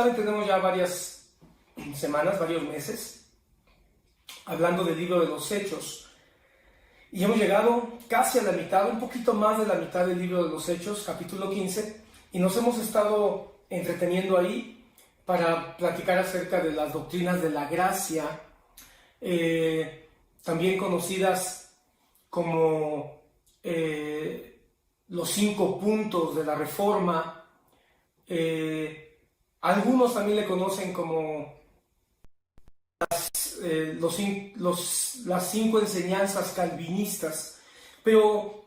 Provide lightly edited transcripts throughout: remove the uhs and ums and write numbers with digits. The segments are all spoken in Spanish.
saben, tenemos ya varias semanas, varios meses, hablando del libro de los Hechos. Y hemos llegado casi a la mitad, un poquito más de la mitad del libro de los Hechos, capítulo 15, y nos hemos estado entreteniendo ahí para platicar acerca de las doctrinas de la gracia, también conocidas como los 5 puntos de la Reforma. Algunos también le conocen como las 5 enseñanzas calvinistas, pero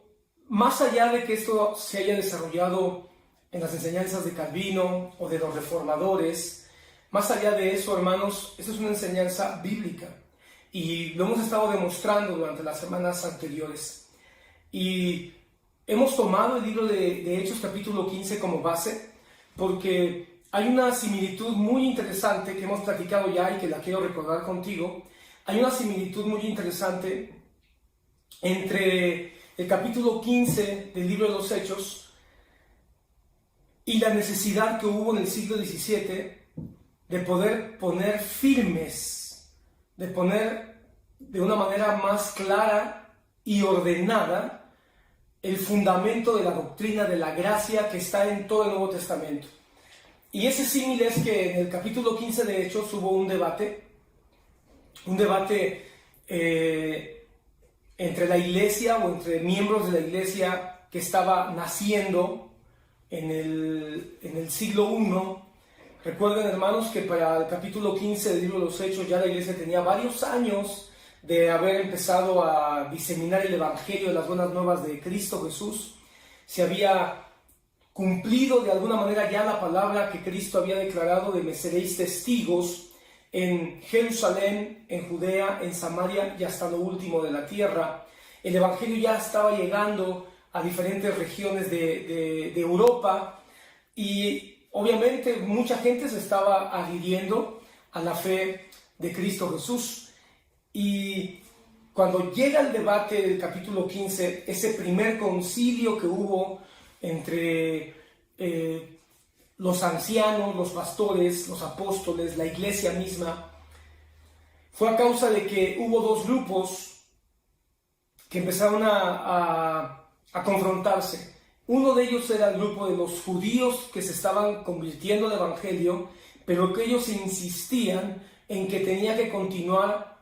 más allá de que esto se haya desarrollado en las enseñanzas de Calvino o de los reformadores, más allá de eso, hermanos, esto es una enseñanza bíblica y lo hemos estado demostrando durante las semanas anteriores. Y hemos tomado el libro de Hechos capítulo 15 como base porque hay una similitud muy interesante que hemos platicado ya y que la quiero recordar contigo. Hay una similitud muy interesante entre el capítulo 15 del libro de los Hechos y la necesidad que hubo en el siglo XVII de poder poner firmes, de poner de una manera más clara y ordenada el fundamento de la doctrina de la gracia que está en todo el Nuevo Testamento. Y ese símil es que en el capítulo 15 de Hechos hubo un debate entre la iglesia o entre miembros de la iglesia que estaba naciendo en el siglo I. Recuerden, hermanos, que para el capítulo 15 del libro de los Hechos ya la iglesia tenía varios años de haber empezado a diseminar el evangelio de las buenas nuevas de Cristo Jesús. Se había cumplido de alguna manera ya la palabra que Cristo había declarado de me seréis testigos en Jerusalén, en Judea, en Samaria y hasta lo último de la tierra. El evangelio ya estaba llegando a diferentes regiones de Europa y obviamente mucha gente se estaba adhiriendo a la fe de Cristo Jesús. Y cuando llega el debate del capítulo 15, ese primer concilio que hubo entre los ancianos, los pastores, los apóstoles, la iglesia misma, fue a causa de que hubo 2 grupos que empezaron a confrontarse. Uno de ellos era el grupo de los judíos que se estaban convirtiendo al evangelio, pero que ellos insistían en que tenía que continuar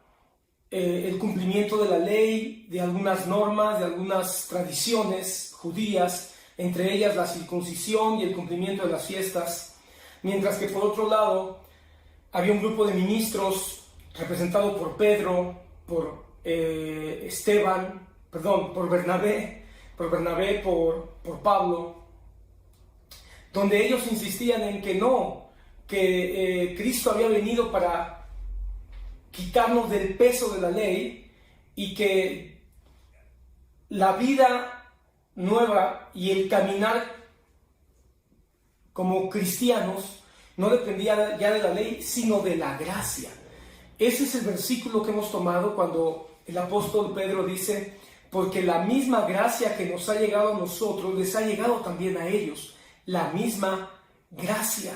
el cumplimiento de la ley, de algunas normas, de algunas tradiciones judías, entre ellas la circuncisión y el cumplimiento de las fiestas, mientras que por otro lado había un grupo de ministros representado por Pedro, por Bernabé, por Pablo, donde ellos insistían en que no, que Cristo había venido para quitarnos del peso de la ley y que la vida nueva y el caminar como cristianos no dependía ya de la ley, sino de la gracia. Ese es el versículo que hemos tomado cuando el apóstol Pedro dice, porque la misma gracia que nos ha llegado a nosotros, les ha llegado también a ellos, la misma gracia.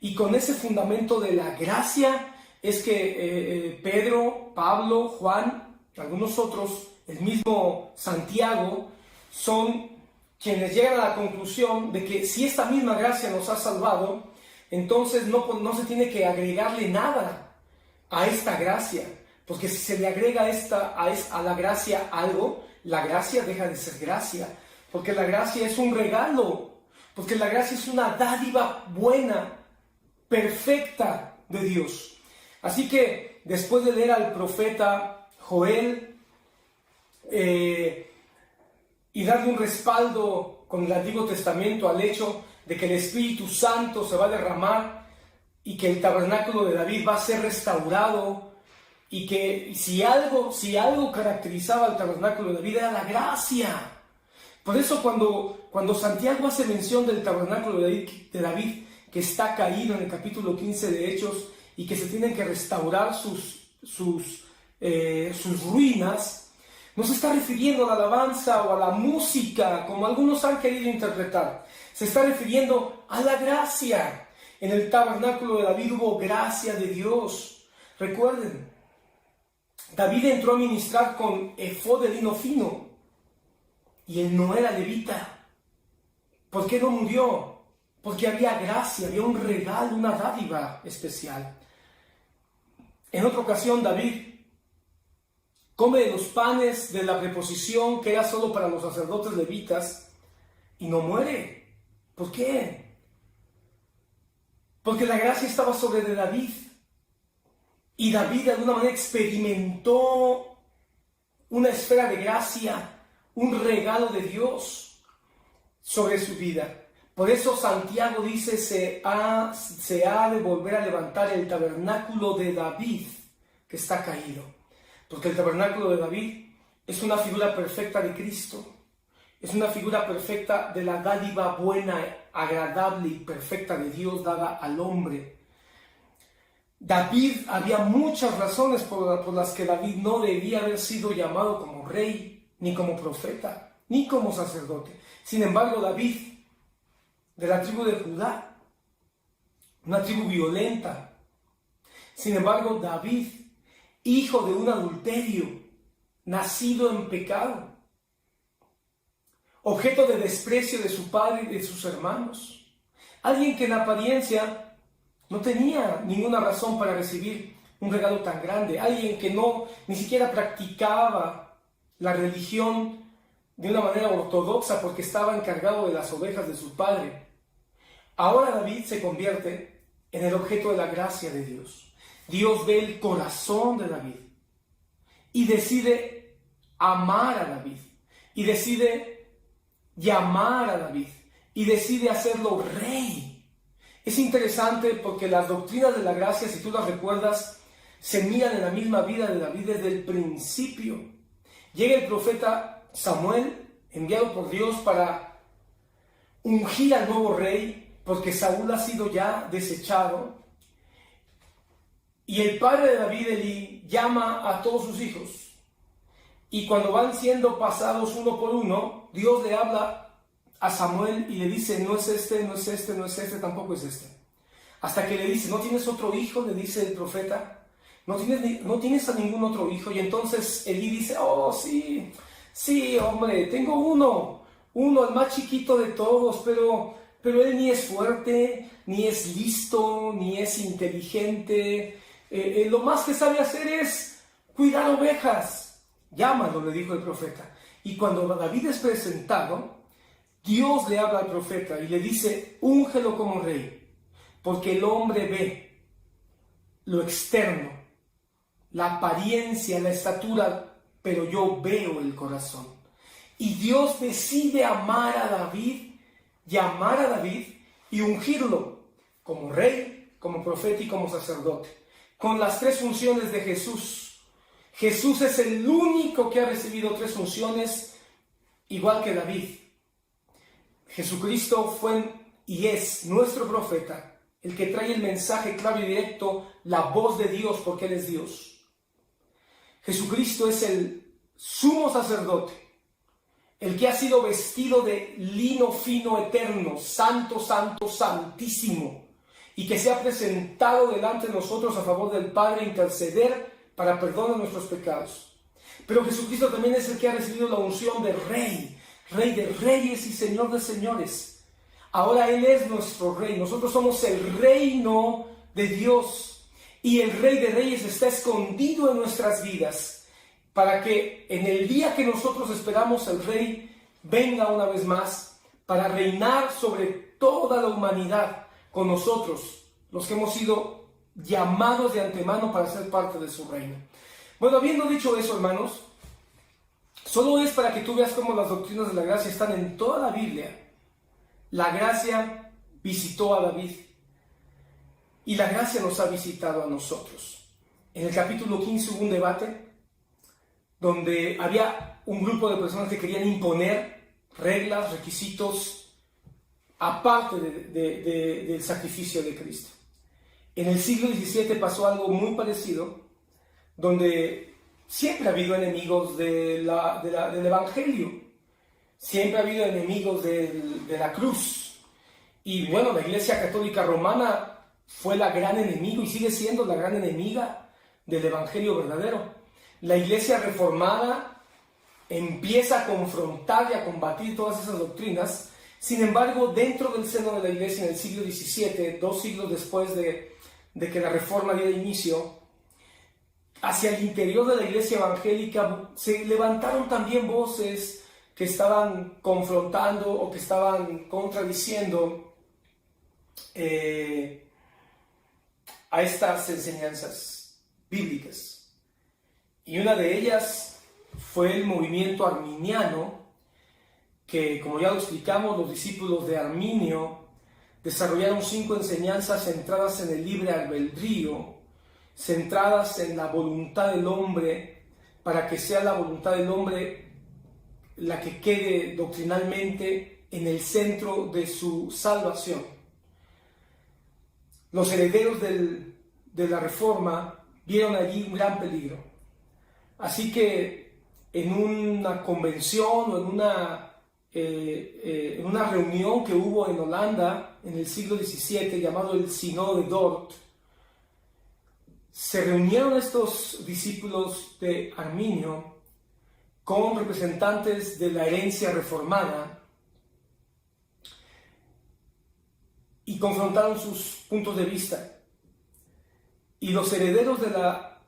Y con ese fundamento de la gracia es que Pedro, Pablo, Juan, algunos otros, el mismo Santiago, son quienes llegan a la conclusión de que si esta misma gracia nos ha salvado, entonces no se tiene que agregarle nada a esta gracia, porque si se le agrega a la gracia algo, la gracia deja de ser gracia, porque la gracia es un regalo, porque la gracia es una dádiva buena, perfecta de Dios. Así que después de leer al profeta Joel y darle un respaldo con el Antiguo Testamento al hecho de que el Espíritu Santo se va a derramar y que el tabernáculo de David va a ser restaurado, y que si algo caracterizaba al tabernáculo de David era la gracia. Por eso cuando Santiago hace mención del tabernáculo de David que está caído en el capítulo 15 de Hechos y que se tienen que restaurar sus ruinas, no se está refiriendo a la alabanza o a la música como algunos han querido interpretar. Se está refiriendo a la gracia. En el tabernáculo de David hubo gracia de Dios. Recuerden, David entró a ministrar con efod de lino fino y él no era levita. ¿Por qué no murió? Porque había gracia, había un regalo, una dádiva especial. En otra ocasión, David come de los panes de la preposición que era solo para los sacerdotes levitas y no muere. ¿Por qué? Porque la gracia estaba sobre de David. Y David de alguna manera experimentó una esfera de gracia, un regalo de Dios sobre su vida. Por eso Santiago dice, se ha de volver a levantar el tabernáculo de David, que está caído. Porque el tabernáculo de David es una figura perfecta de Cristo. Es una figura perfecta de la dádiva buena, agradable y perfecta de Dios dada al hombre. David, había muchas razones por las que David no debía haber sido llamado como rey, ni como profeta, ni como sacerdote. Sin embargo, David, de la tribu de Judá, una tribu violenta. Sin embargo, David, hijo de un adulterio, nacido en pecado, objeto de desprecio de su padre y de sus hermanos. Alguien que en apariencia no tenía ninguna razón para recibir un regalo tan grande. Alguien que ni siquiera practicaba la religión de una manera ortodoxa porque estaba encargado de las ovejas de su padre. Ahora David se convierte en el objeto de la gracia de Dios. Dios ve el corazón de David y decide amar a David y decide llamar a David y decide hacerlo rey. Es interesante porque las doctrinas de la gracia, si tú las recuerdas, se miran en la misma vida de David desde el principio. Llega el profeta Samuel, enviado por Dios para ungir al nuevo rey, porque Saúl ha sido ya desechado. Y el padre de David, Elí, llama a todos sus hijos. Y cuando van siendo pasados uno por uno, Dios le habla a Samuel y le dice, no es este, no es este, no es este, tampoco es este. Hasta que le dice, ¿no tienes otro hijo?, le dice el profeta. No tienes a ningún otro hijo. Y entonces Elí dice, oh, sí, hombre, tengo uno, el más chiquito de todos, pero él ni es fuerte, ni es listo, ni es inteligente. Lo más que sabe hacer es cuidar ovejas. Llámalo, le dijo el profeta. Y cuando David es presentado, Dios le habla al profeta y le dice, úngelo como rey, porque el hombre ve lo externo, la apariencia, la estatura, pero yo veo el corazón. Y Dios decide amar a David, llamar a David y ungirlo como rey, como profeta y como sacerdote, con las tres funciones de Jesús. Jesús es el único que ha recibido tres funciones igual que David. Jesucristo fue y es nuestro profeta, el que trae el mensaje claro y directo, la voz de Dios, porque Él es Dios. Jesucristo es el sumo sacerdote, el que ha sido vestido de lino fino eterno, santo, santo, santísimo, y que se ha presentado delante de nosotros a favor del Padre, interceder para perdón de nuestros pecados. Pero Jesucristo también es el que ha recibido la unción de Rey, Rey de reyes y Señor de señores. Ahora Él es nuestro Rey. Nosotros somos el reino de Dios. Y el Rey de reyes está escondido en nuestras vidas, para que en el día que nosotros esperamos el Rey venga una vez más para reinar sobre toda la humanidad con nosotros, los que hemos sido llamados de antemano para ser parte de su reino. Bueno, habiendo dicho eso, hermanos, solo es para que tú veas cómo las doctrinas de la gracia están en toda la Biblia. La gracia visitó a David y la gracia nos ha visitado a nosotros. En el capítulo 15 hubo un debate donde había un grupo de personas que querían imponer reglas, requisitos, aparte del sacrificio de Cristo. En el siglo XVII pasó algo muy parecido, donde siempre ha habido enemigos del Evangelio, siempre ha habido enemigos de la cruz. Y bueno, la Iglesia Católica Romana fue la gran enemigo y sigue siendo la gran enemiga del evangelio verdadero. La iglesia reformada empieza a confrontar y a combatir todas esas doctrinas. Sin embargo, dentro del seno de la iglesia en el siglo XVII, 2 siglos después de que la reforma diera inicio, hacia el interior de la iglesia evangélica se levantaron también voces que estaban confrontando o que estaban contradiciendo a estas enseñanzas bíblicas. Y una de ellas fue el movimiento arminiano, que, como ya lo explicamos, los discípulos de Arminio desarrollaron 5 enseñanzas centradas en el libre albedrío, centradas en la voluntad del hombre, para que sea la voluntad del hombre la que quede doctrinalmente en el centro de su salvación. Los herederos de la Reforma vieron allí un gran peligro. Así que en una convención o en una reunión que hubo en Holanda en el siglo XVII, llamado el Sínodo de Dort, se reunieron estos discípulos de Arminio con representantes de la herencia reformada y confrontaron sus puntos de vista. Y los herederos de la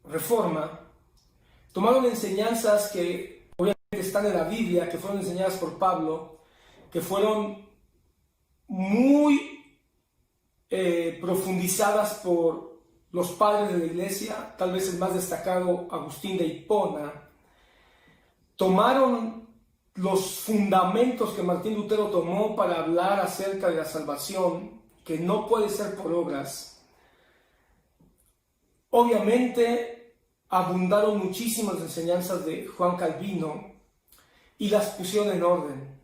Reforma tomaron enseñanzas que obviamente están en la Biblia, que fueron enseñadas por Pablo, que fueron muy profundizadas por los padres de la iglesia, tal vez el más destacado, Agustín de Hipona. Tomaron los fundamentos que Martín Lutero tomó para hablar acerca de la salvación, que no puede ser por obras. Obviamente abundaron muchísimas enseñanzas de Juan Calvino y las pusieron en orden.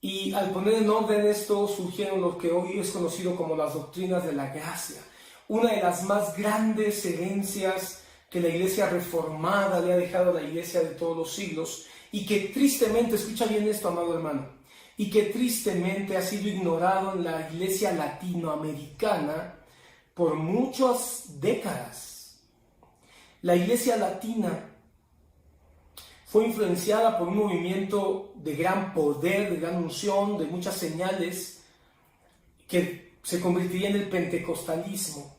Y al poner en orden esto surgieron lo que hoy es conocido como las doctrinas de la gracia, una de las más grandes herencias que la iglesia reformada le ha dejado a la iglesia de todos los siglos, y que tristemente, escucha bien esto, amado hermano, y que tristemente ha sido ignorado en la iglesia latinoamericana por muchas décadas. La iglesia latina fue influenciada por un movimiento de gran poder, de gran unción, de muchas señales, que se convertiría en el pentecostalismo.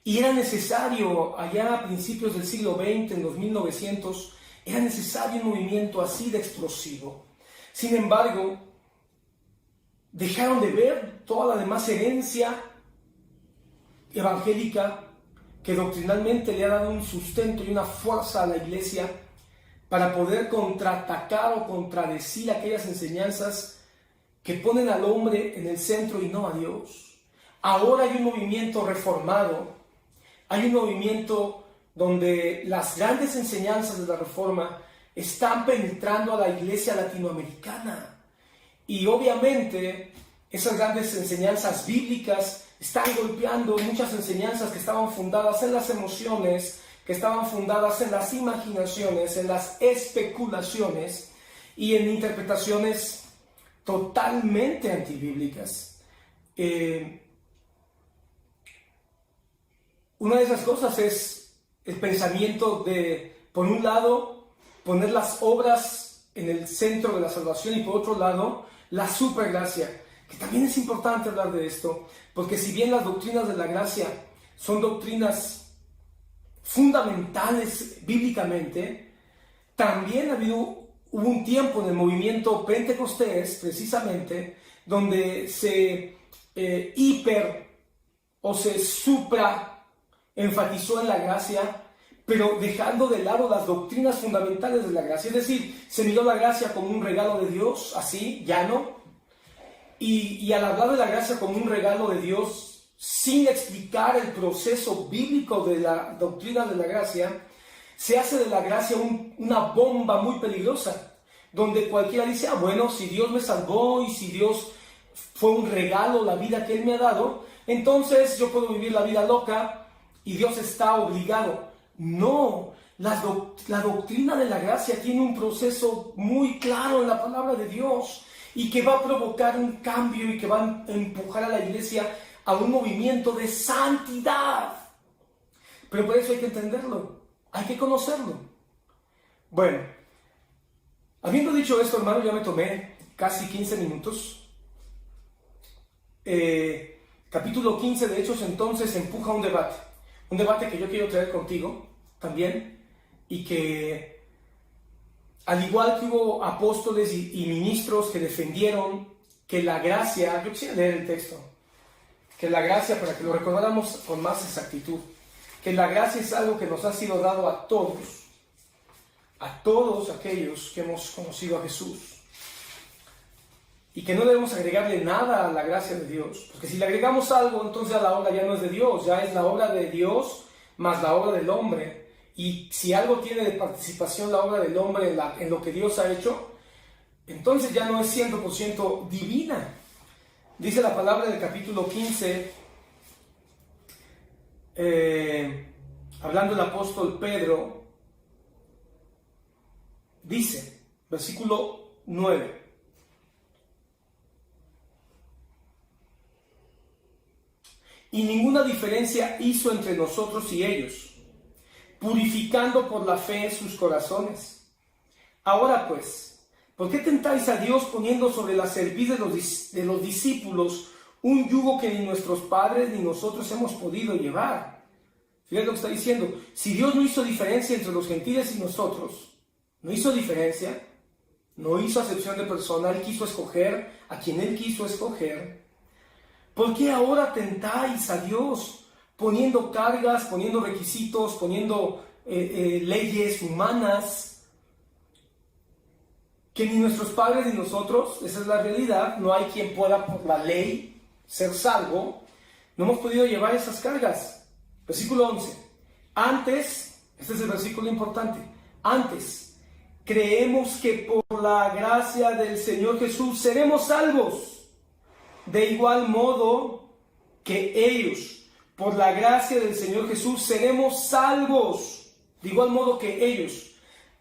Y era necesario, allá a principios del siglo XX, en los 1900, era necesario un movimiento así de explosivo. Sin embargo, dejaron de ver toda la demás herencia evangélica que doctrinalmente le ha dado un sustento y una fuerza a la iglesia para poder contraatacar o contradecir aquellas enseñanzas que ponen al hombre en el centro y no a Dios. Ahora hay un movimiento reformado, hay un movimiento donde las grandes enseñanzas de la Reforma están penetrando a la iglesia latinoamericana. Y obviamente esas grandes enseñanzas bíblicas están golpeando muchas enseñanzas que estaban fundadas en las emociones, que estaban fundadas en las imaginaciones, en las especulaciones y en interpretaciones totalmente antibíblicas. Una de esas cosas es el pensamiento de, por un lado, poner las obras en el centro de la salvación, y por otro lado, la supergracia, que también es importante hablar de esto, porque si bien las doctrinas de la gracia son doctrinas fundamentales bíblicamente, también hubo un tiempo en el movimiento pentecostés, precisamente, donde se supra enfatizó en la gracia, pero dejando de lado las doctrinas fundamentales de la gracia. Es decir, se miró la gracia como un regalo de Dios, así, llano, y al hablar de la gracia como un regalo de Dios, sin explicar el proceso bíblico de la doctrina de la gracia, se hace de la gracia una bomba muy peligrosa, donde cualquiera dice, bueno, si Dios me salvó y si Dios fue un regalo la vida que Él me ha dado, entonces yo puedo vivir la vida loca y Dios está obligado. No, la doctrina de la gracia tiene un proceso muy claro en la palabra de Dios y que va a provocar un cambio y que va a empujar a la iglesia a un movimiento de santidad. Pero por eso hay que entenderlo, hay que conocerlo. Bueno, habiendo dicho esto, hermano, ya me tomé casi 15 minutos. Capítulo 15 de Hechos entonces empuja un debate que yo quiero traer contigo también, y que al igual que hubo apóstoles y ministros que defendieron que la gracia, yo quisiera leer el texto, que la gracia, para que lo recordáramos con más exactitud, que la gracia es algo que nos ha sido dado a todos aquellos que hemos conocido a Jesús, y que no debemos agregarle nada a la gracia de Dios, porque si le agregamos algo, entonces la obra ya no es de Dios, ya es la obra de Dios más la obra del hombre. Y si algo tiene de participación la obra del hombre en lo que Dios ha hecho, entonces ya no es 100% divina. Dice la palabra del capítulo 15, hablando el apóstol Pedro, dice, versículo 9, y ninguna diferencia hizo entre nosotros y ellos, purificando por la fe sus corazones. Ahora pues, ¿por qué tentáis a Dios poniendo sobre la cerviz de los discípulos un yugo que ni nuestros padres ni nosotros hemos podido llevar? Fíjate lo que está diciendo. Si Dios no hizo diferencia entre los gentiles y nosotros, no hizo diferencia, no hizo acepción de persona, Él quiso escoger a quien Él quiso escoger, ¿por qué ahora tentáis a Dios poniendo cargas, poniendo requisitos, poniendo leyes humanas que ni nuestros padres ni nosotros? Esa es la realidad. No hay quien pueda por la ley ser salvo. No hemos podido llevar esas cargas. Versículo 11. Antes, este es el versículo importante, antes, creemos que por la gracia del Señor Jesús seremos salvos, de igual modo que ellos. Por la gracia del Señor Jesús seremos salvos, de igual modo que ellos.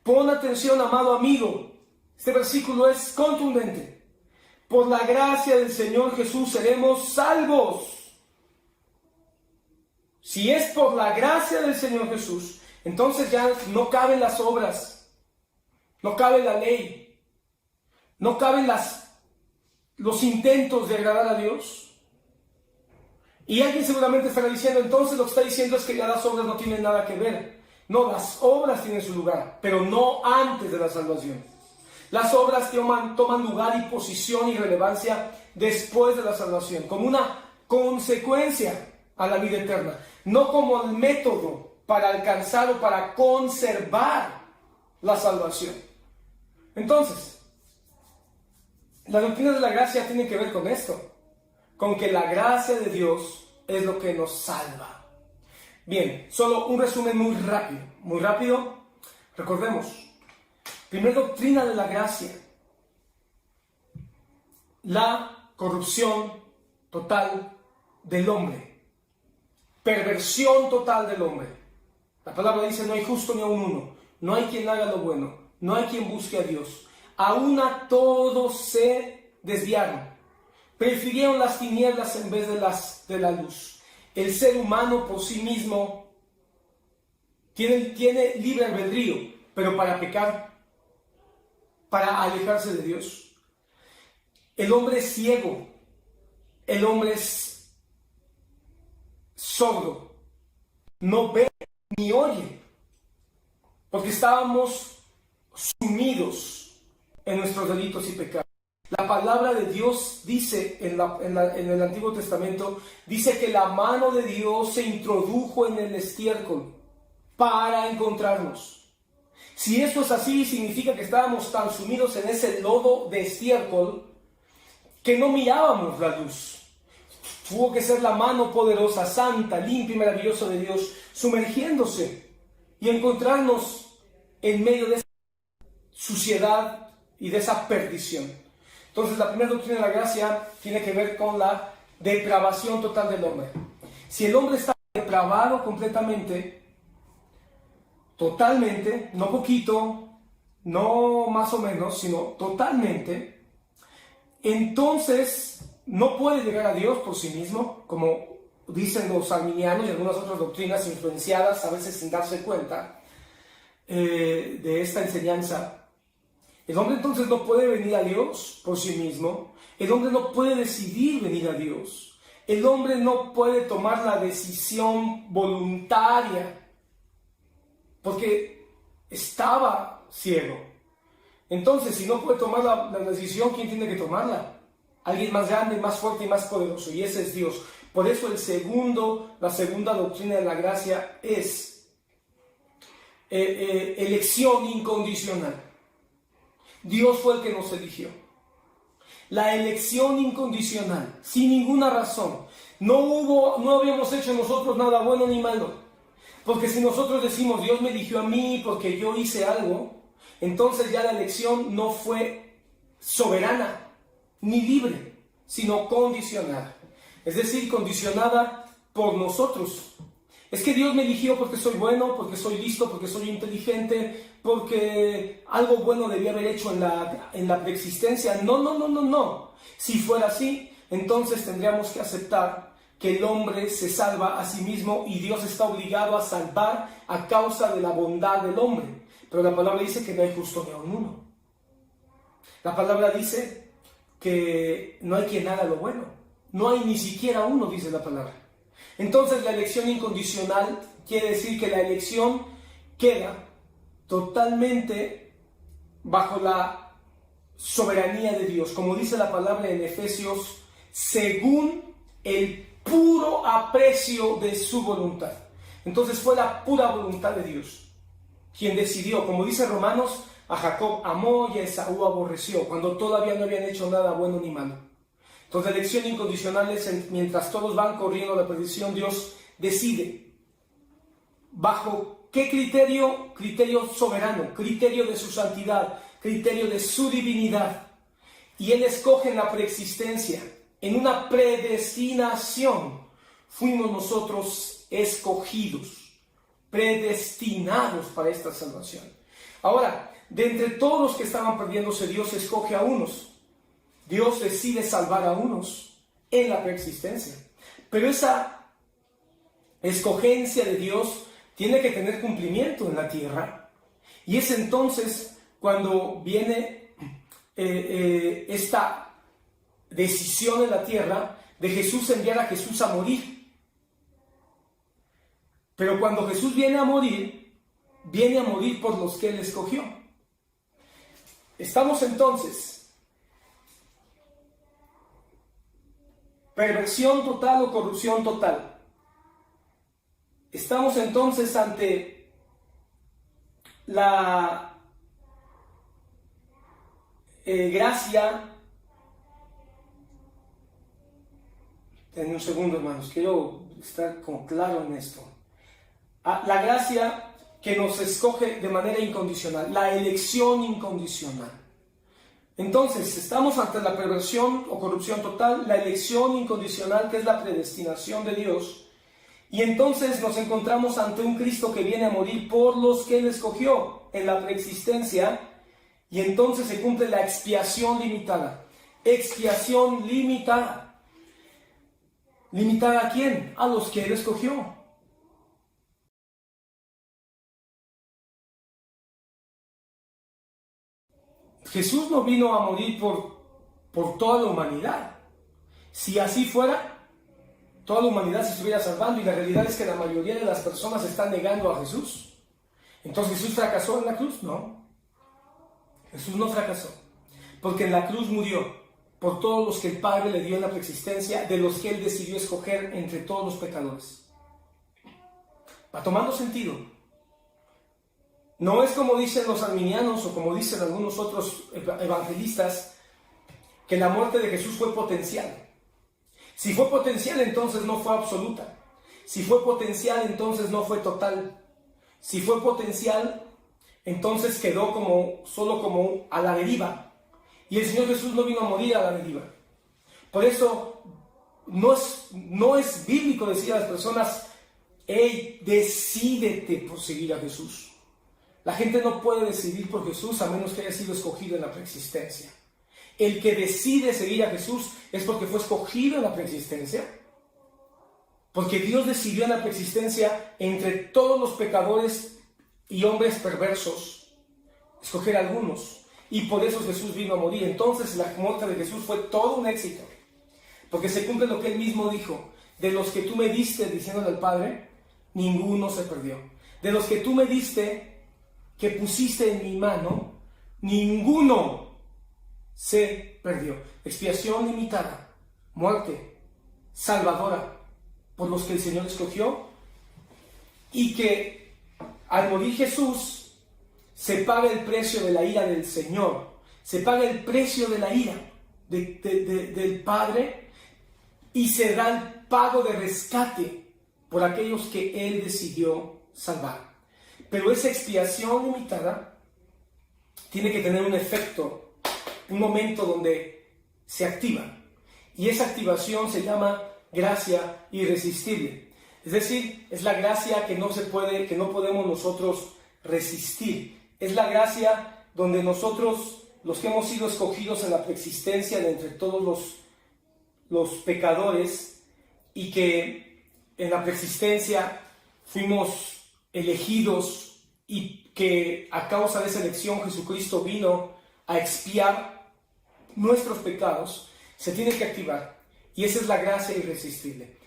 Pon atención, amado amigo. Este versículo es contundente. Por la gracia del Señor Jesús seremos salvos. Si es por la gracia del Señor Jesús, entonces ya no caben las obras, no cabe la ley, no caben los intentos de agradar a Dios. Y alguien seguramente estará diciendo, entonces lo que está diciendo es que ya las obras no tienen nada que ver. No, las obras tienen su lugar, pero no antes de la salvación. Las obras toman lugar y posición y relevancia después de la salvación, como una consecuencia a la vida eterna, no como el método para alcanzar o para conservar la salvación. Entonces, la doctrina de la gracia tiene que ver con esto, con que la gracia de Dios es lo que nos salva. Bien, solo un resumen muy rápido. Recordemos, primera doctrina de la gracia: la corrupción total del hombre, perversión total del hombre. La palabra dice, no hay justo ni aun uno, no hay quien haga lo bueno, no hay quien busque a Dios. Aún a todos se desviaron, prefirieron las tinieblas en vez de la luz. El ser humano por sí mismo tiene libre albedrío, pero para pecar, para alejarse de Dios. El hombre es ciego, el hombre es sordo, no ve ni oye, porque estábamos sumidos en nuestros delitos y pecados. La palabra de Dios dice en el Antiguo Testamento, dice que la mano de Dios se introdujo en el estiércol para encontrarnos. Si esto es así, significa que estábamos tan sumidos en ese lodo de estiércol que no mirábamos la luz. Tuvo que ser la mano poderosa, santa, limpia y maravillosa de Dios sumergiéndose y encontrarnos en medio de esa suciedad y de esa perdición. Entonces, la primera doctrina de la gracia tiene que ver con la depravación total del hombre. Si el hombre está depravado completamente, totalmente, no poquito, no más o menos, sino totalmente, entonces no puede llegar a Dios por sí mismo, como dicen los arminianos y algunas otras doctrinas influenciadas, a veces sin darse cuenta de esta enseñanza. El hombre entonces no puede venir a Dios por sí mismo. El hombre no puede decidir venir a Dios. El hombre no puede tomar la decisión voluntaria porque estaba ciego. Entonces, si no puede tomar la decisión, ¿quién tiene que tomarla? Alguien más grande, más fuerte y más poderoso, y ese es Dios. Por eso la segunda doctrina de la gracia es elección incondicional. Dios fue el que nos eligió. La elección incondicional, sin ninguna razón. No habíamos hecho nosotros nada bueno ni malo. Porque si nosotros decimos, Dios me eligió a mí porque yo hice algo, entonces ya la elección no fue soberana ni libre, sino condicionada. Es decir, condicionada por nosotros. Es que Dios me eligió porque soy bueno, porque soy listo, porque soy inteligente, porque algo bueno debía haber hecho en la preexistencia. No. Si fuera así, entonces tendríamos que aceptar que el hombre se salva a sí mismo y Dios está obligado a salvar a causa de la bondad del hombre. Pero la palabra dice que no hay justo ni aun uno. La palabra dice que no hay quien haga lo bueno. No hay ni siquiera uno, dice la palabra. Entonces la elección incondicional quiere decir que la elección queda totalmente bajo la soberanía de Dios. Como dice la palabra en Efesios, según el puro aprecio de su voluntad. Entonces fue la pura voluntad de Dios quien decidió, como dice Romanos, a Jacob amó y a Esaú aborreció, cuando todavía no habían hecho nada bueno ni malo. Entonces la elección incondicional es mientras todos van corriendo a la perdición, Dios decide. ¿Bajo qué criterio? Criterio soberano, criterio de su santidad, criterio de su divinidad. Y Él escoge en la preexistencia, en una predestinación. Fuimos nosotros escogidos, predestinados para esta salvación. Ahora, de entre todos los que estaban perdiéndose, Dios escoge a unos. Dios decide salvar a unos en la preexistencia. Pero esa escogencia de Dios tiene que tener cumplimiento en la tierra. Y es entonces cuando viene esta decisión en la tierra de Jesús enviar a Jesús a morir. Pero cuando Jesús viene a morir por los que Él escogió. Estamos entonces perversión total o corrupción total. Estamos entonces ante la gracia. En un segundo, hermanos, quiero estar como claro en esto. La gracia que nos escoge de manera incondicional, la elección incondicional. Entonces, estamos ante la perversión o corrupción total, la elección incondicional, que es la predestinación de Dios, y entonces nos encontramos ante un Cristo que viene a morir por los que Él escogió en la preexistencia, y entonces se cumple la expiación limitada. Expiación limitada. ¿Limitada a quién? A los que Él escogió. Jesús no vino a morir por toda la humanidad. Si así fuera, toda la humanidad se estuviera salvando, y la realidad es que la mayoría de las personas están negando a Jesús. Entonces, ¿Jesús fracasó en la cruz? No. Jesús no fracasó, porque en la cruz murió por todos los que el Padre le dio en la preexistencia, de los que Él decidió escoger entre todos los pecadores. Va tomando sentido. No es como dicen los arminianos o como dicen algunos otros evangelistas, que la muerte de Jesús fue potencial. Si fue potencial, entonces no fue absoluta. Si fue potencial, entonces no fue total. Si fue potencial, entonces quedó solo como a la deriva. Y el Señor Jesús no vino a morir a la deriva. Por eso no es bíblico decir a las personas, hey, decídete por seguir a Jesús. La gente no puede decidir por Jesús a menos que haya sido escogido en la preexistencia. El que decide seguir a Jesús es porque fue escogido en la preexistencia. Porque Dios decidió en la preexistencia entre todos los pecadores y hombres perversos escoger a algunos. Y por eso Jesús vino a morir. Entonces la muerte de Jesús fue todo un éxito. Porque se cumple lo que Él mismo dijo. De los que tú me diste, diciéndole al Padre, ninguno se perdió. De los que tú me diste, que pusiste en mi mano, ninguno se perdió. Expiación limitada, muerte salvadora por los que el Señor escogió, y que al morir Jesús se paga el precio de la ira del Señor, se paga el precio de la ira del Padre, y se da el pago de rescate por aquellos que Él decidió salvar. Pero esa expiación limitada tiene que tener un efecto, un momento donde se activa. Y esa activación se llama gracia irresistible. Es decir, es la gracia que no podemos nosotros resistir. Es la gracia donde nosotros, los que hemos sido escogidos en la preexistencia de entre todos los pecadores, y que en la preexistencia fuimos elegidos, y que a causa de esa elección Jesucristo vino a expiar nuestros pecados, se tiene que activar. Y esa es la gracia irresistible.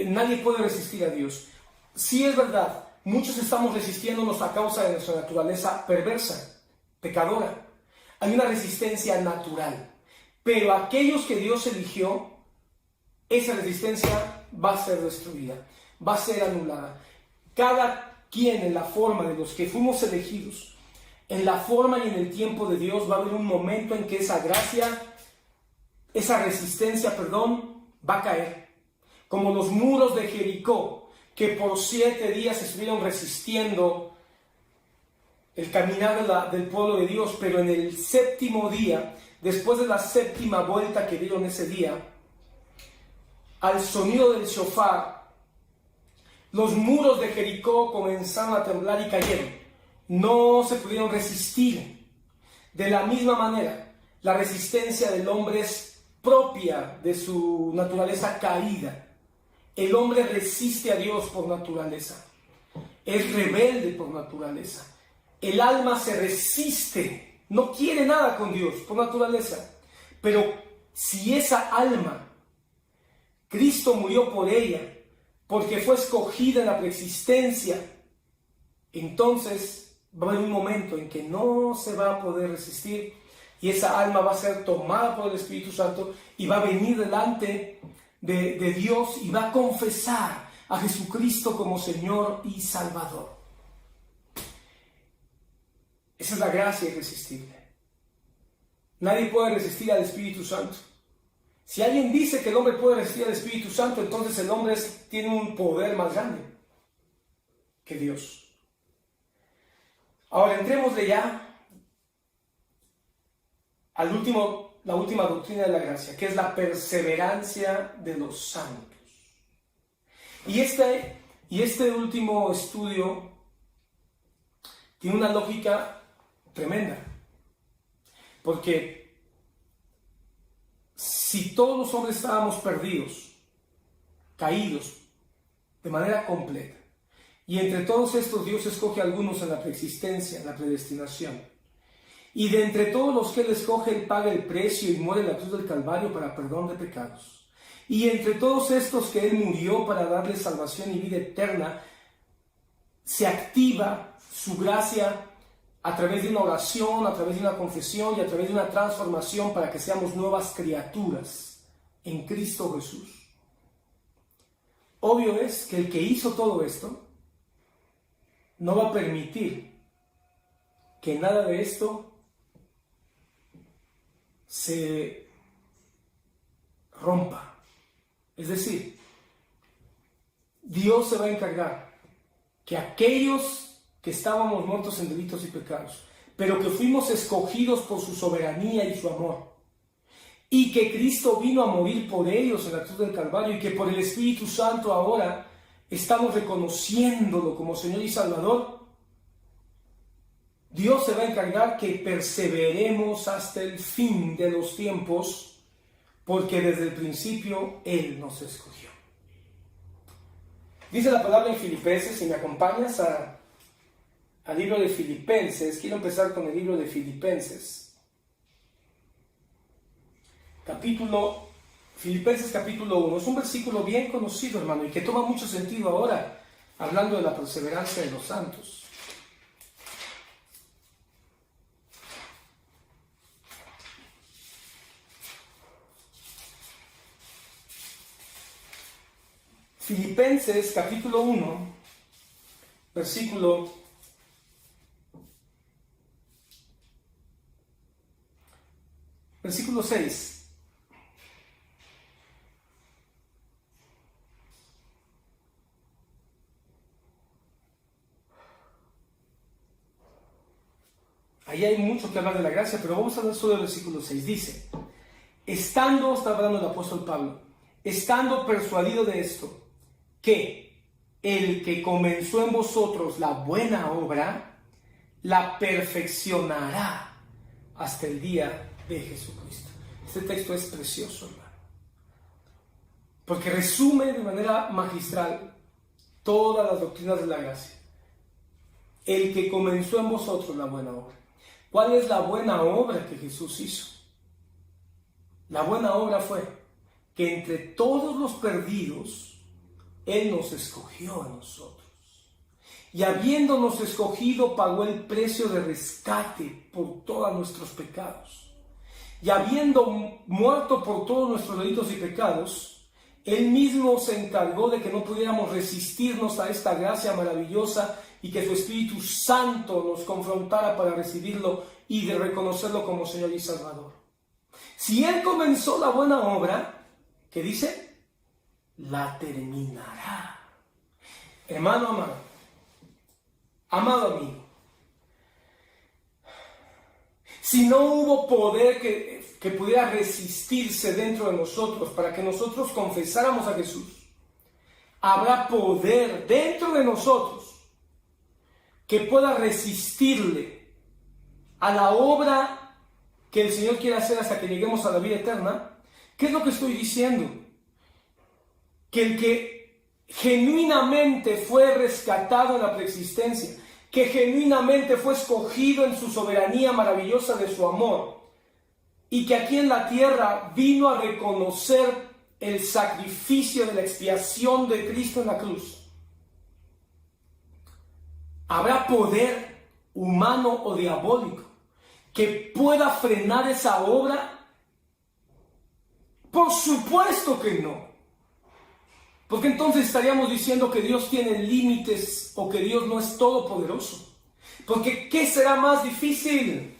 Nadie puede resistir a Dios. Sí, es verdad, muchos estamos resistiéndonos a causa de nuestra naturaleza perversa, pecadora. Hay una resistencia natural. Pero aquellos que Dios eligió, esa resistencia va a ser destruida, va a ser anulada. Cada quien, en la forma de los que fuimos elegidos, en la forma y en el tiempo de Dios, va a haber un momento en que esa gracia, esa resistencia, va a caer. Como los muros de Jericó, que por 7 días estuvieron resistiendo el caminar del pueblo de Dios, pero en el 7º día, después de la 7ª vuelta que dieron ese día, al sonido del shofar, los muros de Jericó comenzaron a temblar y cayeron. No se pudieron resistir. De la misma manera, la resistencia del hombre es propia de su naturaleza caída. El hombre resiste a Dios por naturaleza. Es rebelde por naturaleza. El alma se resiste, no quiere nada con Dios por naturaleza. Pero si esa alma, Cristo murió por ella, porque fue escogida en la preexistencia, entonces va a haber un momento en que no se va a poder resistir, y esa alma va a ser tomada por el Espíritu Santo y va a venir delante de Dios y va a confesar a Jesucristo como Señor y Salvador. Esa es la gracia irresistible. Nadie puede resistir al Espíritu Santo. Si alguien dice que el hombre puede resistir al Espíritu Santo, entonces el hombre tiene un poder más grande que Dios. Ahora entrémosle ya la última doctrina de la gracia, que es la perseverancia de los santos. Y este último estudio tiene una lógica tremenda, porque si todos los hombres estábamos perdidos, caídos de manera completa, y entre todos estos Dios escoge a algunos en la preexistencia, en la predestinación, y de entre todos los que Él escoge, Él paga el precio y muere en la cruz del Calvario para perdón de pecados, y entre todos estos que Él murió para darles salvación y vida eterna, se activa su gracia a través de una oración, a través de una confesión y a través de una transformación para que seamos nuevas criaturas en Cristo Jesús. Obvio es que el que hizo todo esto no va a permitir que nada de esto se rompa. Es decir, Dios se va a encargar que aquellos que estábamos muertos en delitos y pecados, pero que fuimos escogidos por su soberanía y su amor, y que Cristo vino a morir por ellos en la cruz del Calvario, y que por el Espíritu Santo ahora estamos reconociéndolo como Señor y Salvador, Dios se va a encargar que perseveremos hasta el fin de los tiempos, porque desde el principio Él nos escogió. Dice la palabra en Filipenses, si me acompañas al libro de Filipenses, quiero empezar con el libro de Filipenses. Filipenses capítulo 1, es un versículo bien conocido, hermano, y que toma mucho sentido ahora, hablando de la perseverancia de los santos. Filipenses capítulo 1, versículo 6. Ahí hay mucho que hablar de la gracia, pero vamos a hablar solo del versículo 6. Dice, está hablando el apóstol Pablo, estando persuadido de esto, que el que comenzó en vosotros la buena obra, la perfeccionará hasta el día de Jesucristo. Este texto es precioso, hermano, porque resume de manera magistral todas las doctrinas de la gracia. El que comenzó en vosotros la buena obra. ¿Cuál es la buena obra que Jesús hizo? La buena obra fue que entre todos los perdidos, Él nos escogió a nosotros. Y habiéndonos escogido, pagó el precio de rescate por todos nuestros pecados. Y habiendo muerto por todos nuestros delitos y pecados, Él mismo se encargó de que no pudiéramos resistirnos a esta gracia maravillosa y que su Espíritu Santo nos confrontara para recibirlo y de reconocerlo como Señor y Salvador. Si Él comenzó la buena obra, ¿qué dice? La terminará. Hermano amado, amado amigo, si no hubo poder que pudiera resistirse dentro de nosotros para que nosotros confesáramos a Jesús, habrá poder dentro de nosotros que pueda resistirle a la obra que el Señor quiere hacer hasta que lleguemos a la vida eterna. ¿Qué es lo que estoy diciendo? Que el que genuinamente fue rescatado en la preexistencia, que genuinamente fue escogido en su soberanía maravillosa de su amor, y que aquí en la tierra vino a reconocer el sacrificio de la expiación de Cristo en la cruz, ¿habrá poder humano o diabólico que pueda frenar esa obra? Por supuesto que no. Porque entonces estaríamos diciendo que Dios tiene límites o que Dios no es todopoderoso. Porque ¿qué será más difícil?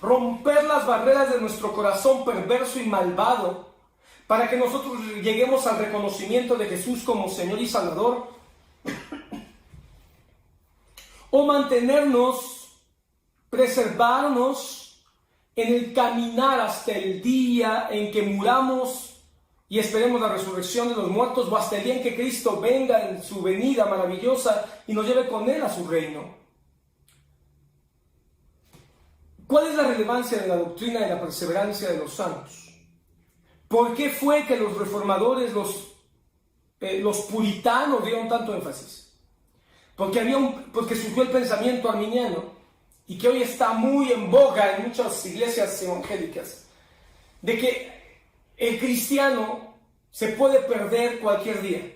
Romper las barreras de nuestro corazón perverso y malvado para que nosotros lleguemos al reconocimiento de Jesús como Señor y Salvador, o mantenernos, preservarnos en el caminar hasta el día en que muramos y esperemos la resurrección de los muertos, o hasta el día en que Cristo venga en su venida maravillosa y nos lleve con Él a su reino. ¿Cuál es la relevancia de la doctrina de la perseverancia de los santos? ¿Por qué fue que los reformadores, los puritanos dieron tanto énfasis? Porque surgió el pensamiento arminiano y que hoy está muy en boga en muchas iglesias evangélicas, de que el cristiano se puede perder cualquier día,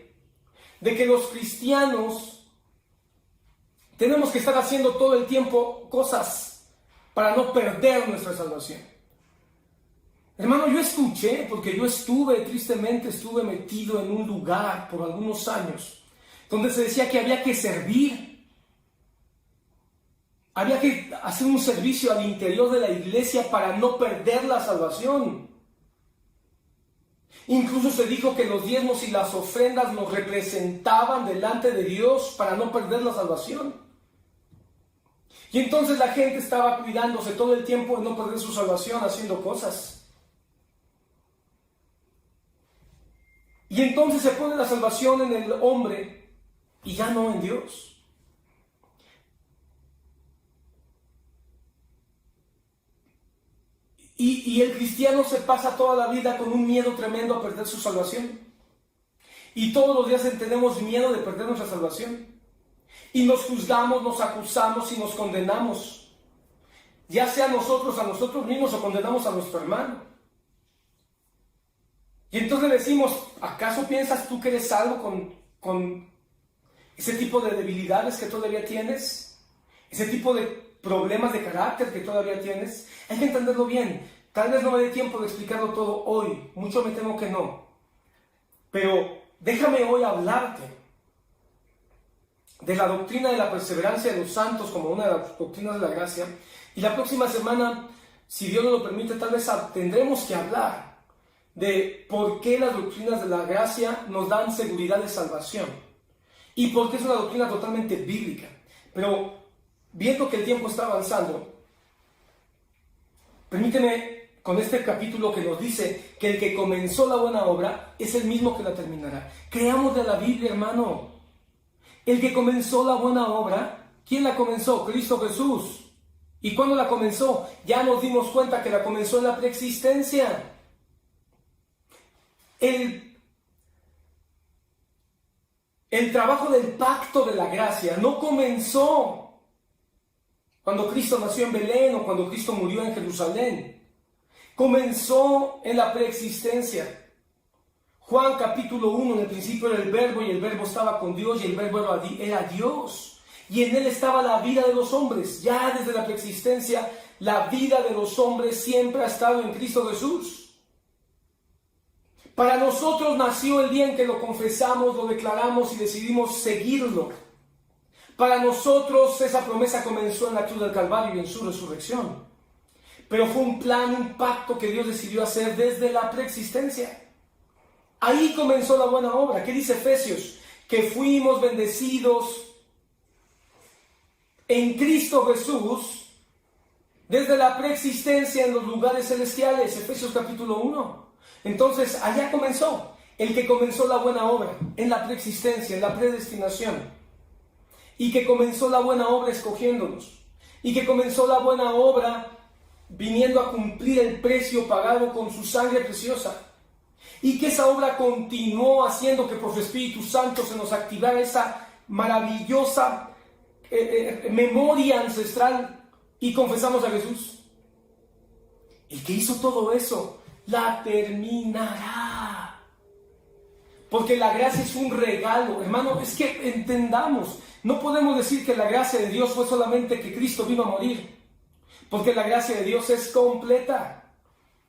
de que los cristianos tenemos que estar haciendo todo el tiempo cosas para no perder nuestra salvación. Hermano, yo escuché, porque yo tristemente estuve metido en un lugar por algunos años, donde se decía que había que servir, había que hacer un servicio al interior de la iglesia para no perder la salvación. Incluso se dijo que los diezmos y las ofrendas nos representaban delante de Dios para no perder la salvación. Y entonces la gente estaba cuidándose todo el tiempo de no perder su salvación haciendo cosas. Y entonces se pone la salvación en el hombre y ya no en Dios. Y el cristiano se pasa toda la vida con un miedo tremendo a perder su salvación. Y todos los días tenemos miedo de perder nuestra salvación. Y nos juzgamos, nos acusamos y nos condenamos. Ya sea a nosotros mismos o condenamos a nuestro hermano. Y entonces decimos, ¿acaso piensas tú que eres salvo con ese tipo de debilidades que todavía tienes? Ese tipo de problemas de carácter que todavía tienes. Hay que entenderlo bien. Tal vez no me dé tiempo de explicarlo todo hoy. Mucho me temo que no. Pero déjame hoy hablarte de la doctrina de la perseverancia de los santos como una de las doctrinas de la gracia. Y la próxima semana, si Dios nos lo permite, tal vez tendremos que hablar de por qué las doctrinas de la gracia nos dan seguridad de salvación. Y por qué es una doctrina totalmente bíblica. Pero viendo que el tiempo está avanzando, permíteme con este capítulo que nos dice que el que comenzó la buena obra es el mismo que la terminará. Creamos de la Biblia, hermano. El que comenzó la buena obra, ¿quién la comenzó? Cristo Jesús. ¿Y cuándo la comenzó? Ya nos dimos cuenta que la comenzó en la preexistencia. El trabajo del pacto de la gracia no comenzó cuando Cristo nació en Belén o cuando Cristo murió en Jerusalén. Comenzó en la preexistencia. Juan capítulo 1, en el principio era el verbo y el verbo estaba con Dios y el verbo era Dios. Y en él estaba la vida de los hombres. Ya desde la preexistencia, la vida de los hombres siempre ha estado en Cristo Jesús. Para nosotros nació el día en que lo confesamos, lo declaramos y decidimos seguirlo. Para nosotros esa promesa comenzó en la cruz del Calvario y en su resurrección. Pero fue un plan, un pacto que Dios decidió hacer desde la preexistencia. Ahí comenzó la buena obra. ¿Qué dice Efesios? Que fuimos bendecidos en Cristo Jesús desde la preexistencia en los lugares celestiales. Efesios capítulo 1. Entonces, allá comenzó. El que comenzó la buena obra en la preexistencia, en la predestinación. Y que comenzó la buena obra escogiéndonos. Y que comenzó la buena obra viniendo a cumplir el precio pagado con su sangre preciosa. Y que esa obra continuó haciendo que por su Espíritu Santo se nos activara esa maravillosa memoria ancestral y confesamos a Jesús. El que hizo todo eso la terminará. Porque la gracia es un regalo. Hermano, es que entendamos, no podemos decir que la gracia de Dios fue solamente que Cristo vino a morir. Porque la gracia de Dios es completa,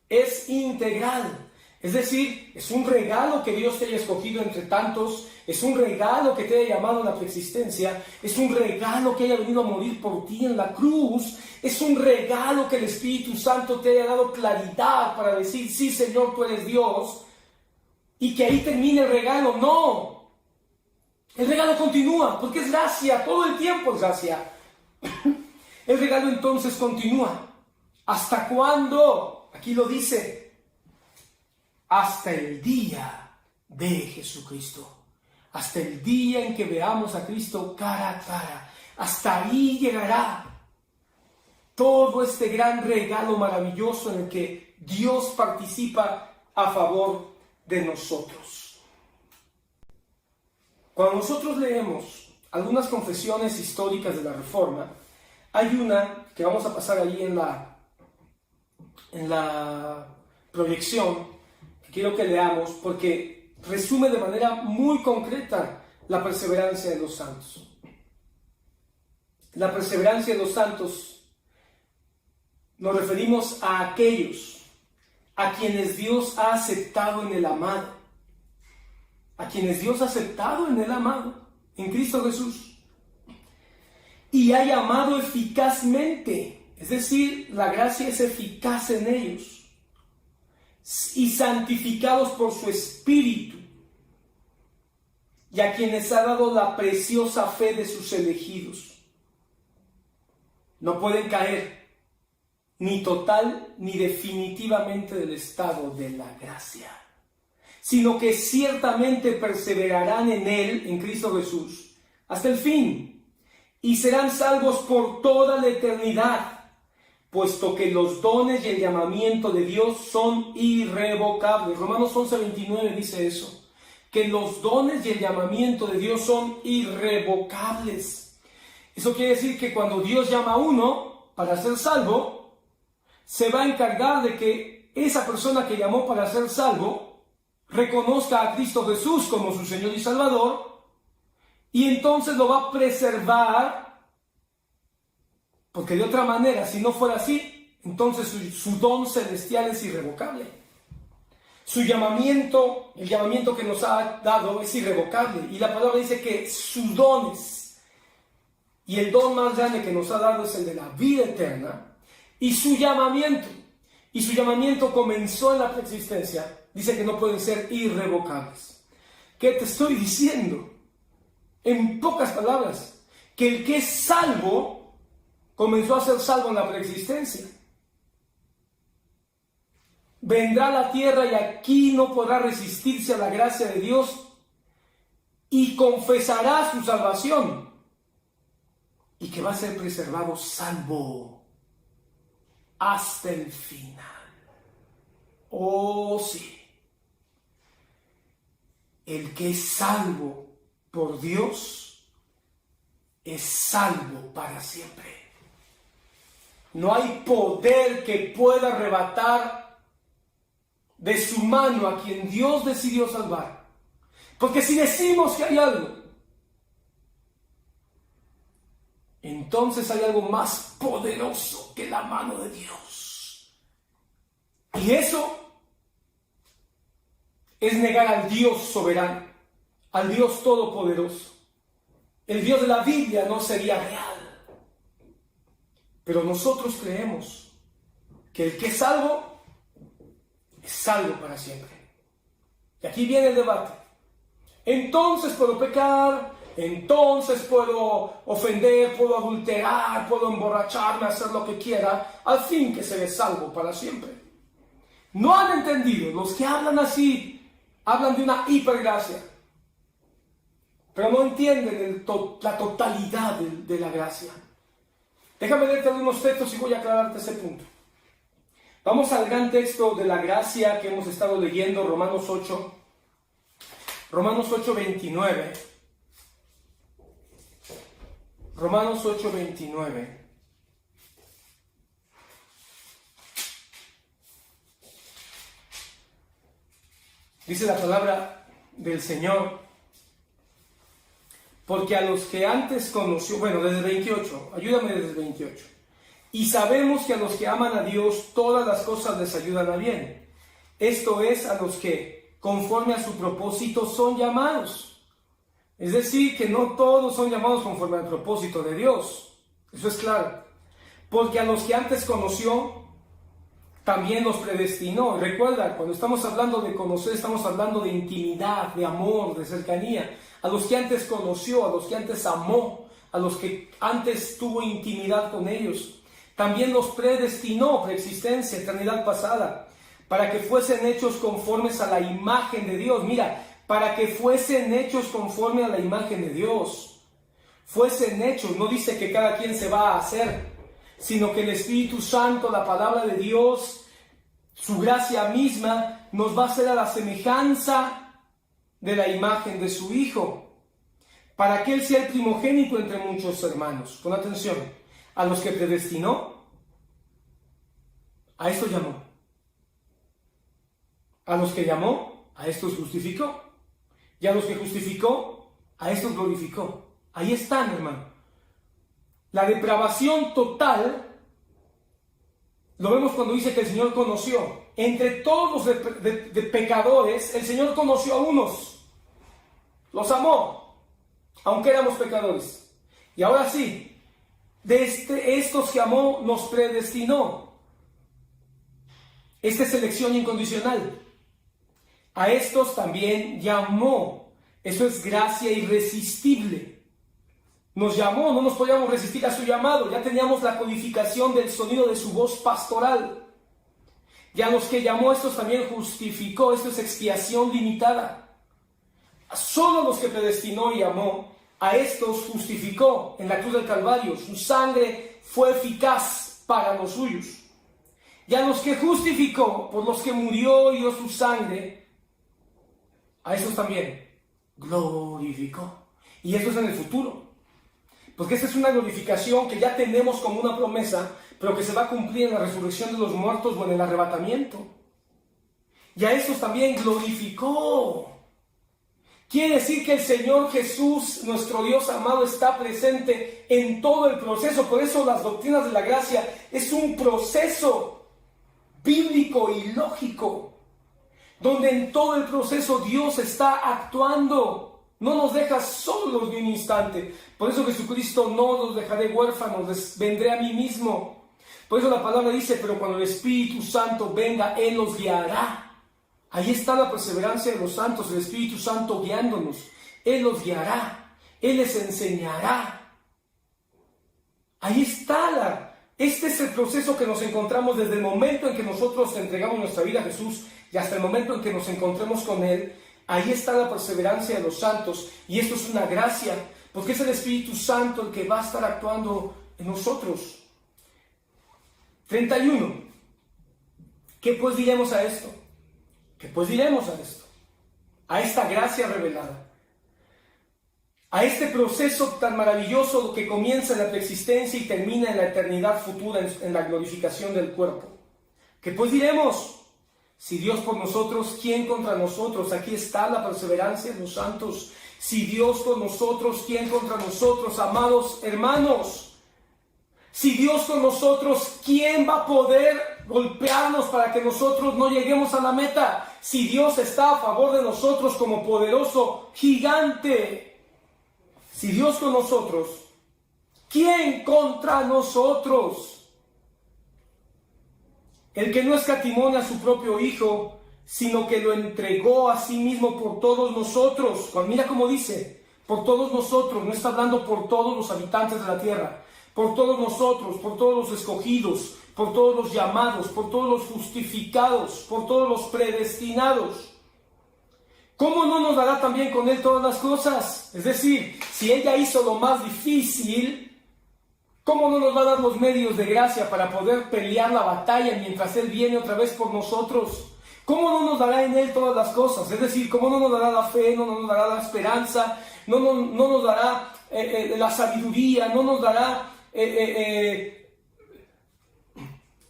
es integral. Es decir, es un regalo que Dios te haya escogido entre tantos, es un regalo que te haya llamado en la preexistencia, es un regalo que haya venido a morir por ti en la cruz, es un regalo que el Espíritu Santo te haya dado claridad para decir, sí Señor, tú eres Dios, y que ahí termine el regalo. No, el regalo continúa, porque es gracia, todo el tiempo es gracia. El regalo entonces continúa. ¿Hasta cuándo? Aquí lo dice. Hasta el día de Jesucristo. Hasta el día en que veamos a Cristo cara a cara. Hasta ahí llegará todo este gran regalo maravilloso en el que Dios participa a favor de nosotros. Cuando nosotros leemos algunas confesiones históricas de la Reforma, hay una que vamos a pasar ahí en la proyección, que quiero que leamos porque resume de manera muy concreta la perseverancia de los santos. La perseverancia de los santos nos referimos a aquellos a quienes Dios ha aceptado en el amado. A quienes Dios ha aceptado en el amado, en Cristo Jesús. Y ha llamado eficazmente, es decir, la gracia es eficaz en ellos, y santificados por su Espíritu, y a quienes ha dado la preciosa fe de sus elegidos. No pueden caer, ni total ni definitivamente del estado de la gracia, sino que ciertamente perseverarán en Él, en Cristo Jesús, hasta el fin, y serán salvos por toda la eternidad, puesto que los dones y el llamamiento de Dios son irrevocables. Romanos 11:29 dice eso, que los dones y el llamamiento de Dios son irrevocables. Eso quiere decir que cuando Dios llama a uno para ser salvo, se va a encargar de que esa persona que llamó para ser salvo reconozca a Cristo Jesús como su Señor y Salvador, y entonces lo va a preservar, porque de otra manera, si no fuera así, entonces su don celestial es irrevocable. Su llamamiento, el llamamiento que nos ha dado es irrevocable, y la palabra dice que sus dones, y el don más grande que nos ha dado es el de la vida eterna, y su llamamiento comenzó en la preexistencia, dice que no pueden ser irrevocables. ¿Qué te estoy diciendo? En pocas palabras, que el que es salvo comenzó a ser salvo en la preexistencia. Vendrá a la tierra y aquí no podrá resistirse a la gracia de Dios y confesará su salvación y que va a ser preservado salvo hasta el final. Oh sí, el que es salvo por Dios es salvo para siempre. No hay poder que pueda arrebatar de su mano a quien Dios decidió salvar. Porque si decimos que hay algo, entonces hay algo más poderoso que la mano de Dios. Y eso es negar al Dios soberano, al Dios todopoderoso. El Dios de la Biblia no sería real. Pero nosotros creemos que el que es salvo para siempre. Y aquí viene el debate. Entonces puedo pecar, entonces puedo ofender, puedo adulterar, puedo emborracharme, hacer lo que quiera, al fin que seré salvo para siempre. No han entendido. Los que hablan así, hablan de una hipergracia, pero no entienden la totalidad de la gracia. Déjame leerte algunos textos y voy a aclararte ese punto. Vamos al gran texto de la gracia que hemos estado leyendo, Romanos 8:29. Romanos 8:29. Dice la palabra del Señor: porque a los que antes conoció, desde el 28, ayúdame desde el 28. Y sabemos que a los que aman a Dios, todas las cosas les ayudan a bien. Esto es, a los que, conforme a su propósito, son llamados. Es decir, que no todos son llamados conforme al propósito de Dios. Eso es claro. Porque a los que antes conoció, también los predestinó. Recuerda, cuando estamos hablando de conocer, estamos hablando de intimidad, de amor, de cercanía. A los que antes conoció, a los que antes amó, a los que antes tuvo intimidad con ellos, también los predestinó, preexistencia, eternidad pasada, para que fuesen hechos conformes a la imagen de Dios. Mira, para que fuesen hechos conforme a la imagen de Dios. Fuesen hechos, no dice que cada quien se va a hacer, sino que el Espíritu Santo, la palabra de Dios, su gracia misma, nos va a hacer a la semejanza de la imagen de su Hijo, para que Él sea el primogénito entre muchos hermanos. Pon atención, a los que predestinó, a estos llamó. A los que llamó, a estos justificó. Y a los que justificó, a estos glorificó. Ahí están, hermano. La depravación total lo vemos cuando dice que el Señor conoció. Entre todos los de pecadores, el Señor conoció a unos. Los amó, aunque éramos pecadores. Y ahora sí, de estos que amó, nos predestinó. Esta es elección incondicional. A estos también llamó. Eso es gracia irresistible. Nos llamó, no nos podíamos resistir a su llamado. Ya teníamos la codificación del sonido de su voz pastoral. Y a los que llamó, estos también justificó. Esto es expiación limitada. Solo los que predestinó y amó, a estos justificó en la cruz del Calvario. Su sangre fue eficaz para los suyos. Y a los que justificó, por los que murió y dio su sangre, a esos también glorificó. Y eso es en el futuro. Porque esta es una glorificación que ya tenemos como una promesa, pero que se va a cumplir en la resurrección de los muertos o en el arrebatamiento. Y a esos también glorificó. Quiere decir que el Señor Jesús, nuestro Dios amado, está presente en todo el proceso. Por eso las doctrinas de la gracia es un proceso bíblico y lógico, donde en todo el proceso Dios está actuando. No nos deja solos ni un instante. Por eso Jesucristo: no los dejaré huérfanos, les vendré a mí mismo. Por eso la palabra dice: pero cuando el Espíritu Santo venga, Él los guiará. Ahí está la perseverancia de los santos, el Espíritu Santo guiándonos. Él los guiará, Él les enseñará. Ahí está este es el proceso que nos encontramos desde el momento en que nosotros entregamos nuestra vida a Jesús y hasta el momento en que nos encontremos con Él. Ahí está la perseverancia de los santos, y esto es una gracia, porque es el Espíritu Santo el que va a estar actuando en nosotros. 31. ¿Qué pues diremos a esto? ¿Qué pues diremos a esto? A esta gracia revelada, a este proceso tan maravilloso que comienza en la preexistencia y termina en la eternidad futura, en la glorificación del cuerpo. ¿Qué pues diremos? Si Dios por nosotros, ¿quién contra nosotros? Aquí está la perseverancia de los santos. Si Dios con nosotros, ¿quién contra nosotros? Amados hermanos, si Dios con nosotros, ¿quién va a poder golpearnos para que nosotros no lleguemos a la meta? Si Dios está a favor de nosotros como poderoso gigante. Si Dios con nosotros, ¿quién contra nosotros? El que no escatimó a su propio Hijo, sino que lo entregó a sí mismo por todos nosotros. Mira cómo dice: por todos nosotros. No está hablando por todos los habitantes de la tierra. Por todos nosotros, por todos los escogidos, por todos los llamados, por todos los justificados, por todos los predestinados. ¿Cómo no nos dará también con Él todas las cosas? Es decir, si Él ya hizo lo más difícil, ¿cómo no nos va a dar los medios de gracia para poder pelear la batalla mientras Él viene otra vez por nosotros? ¿Cómo no nos dará en Él todas las cosas? Es decir, ¿cómo no nos dará la fe, no nos dará la esperanza, no nos dará la sabiduría, no nos dará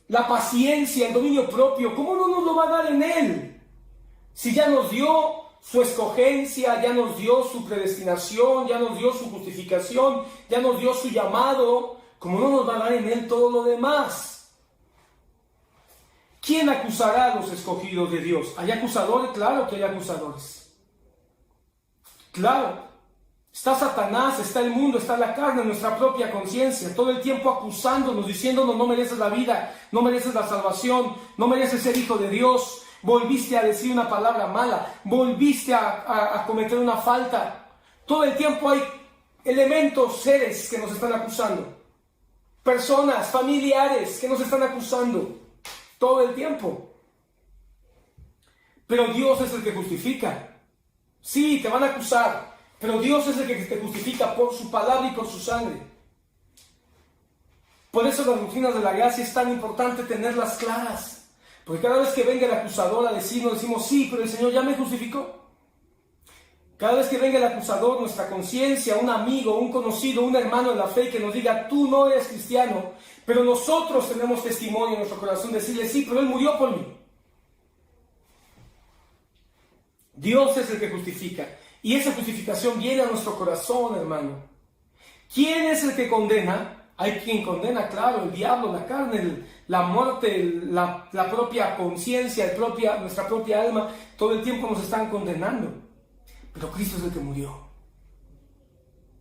la paciencia, el dominio propio? ¿Cómo no nos lo va a dar en Él? Si ya nos dio su escogencia, ya nos dio su predestinación, ya nos dio su justificación, ya nos dio su llamado, ¿cómo no nos va a dar en Él todo lo demás? ¿Quién acusará a los escogidos de Dios? ¿Hay acusadores? Claro que hay acusadores. Claro. Está Satanás, está el mundo, está la carne, nuestra propia conciencia, todo el tiempo acusándonos, diciéndonos: no mereces la vida, no mereces la salvación, no mereces ser hijo de Dios, volviste a decir una palabra mala, volviste a cometer una falta. Todo el tiempo hay elementos, seres que nos están acusando, personas, familiares que nos están acusando, todo el tiempo. Pero Dios es el que justifica. Sí, te van a acusar, pero Dios es el que te justifica por su palabra y por su sangre. Por eso las doctrinas de la gracia es tan importante tenerlas claras. Porque cada vez que venga el acusador a decirnos, decimos: sí, pero el Señor ya me justificó. Cada vez que venga el acusador, nuestra conciencia, un amigo, un conocido, un hermano de la fe que nos diga: tú no eres cristiano, pero nosotros tenemos testimonio en nuestro corazón, decirle: sí, pero Él murió por mí. Dios es el que justifica. Y esa justificación viene a nuestro corazón, hermano. ¿Quién es el que condena? Hay quien condena, claro, el diablo, la carne, la muerte, la propia conciencia, nuestra propia alma. Todo el tiempo nos están condenando. Pero Cristo es el que murió.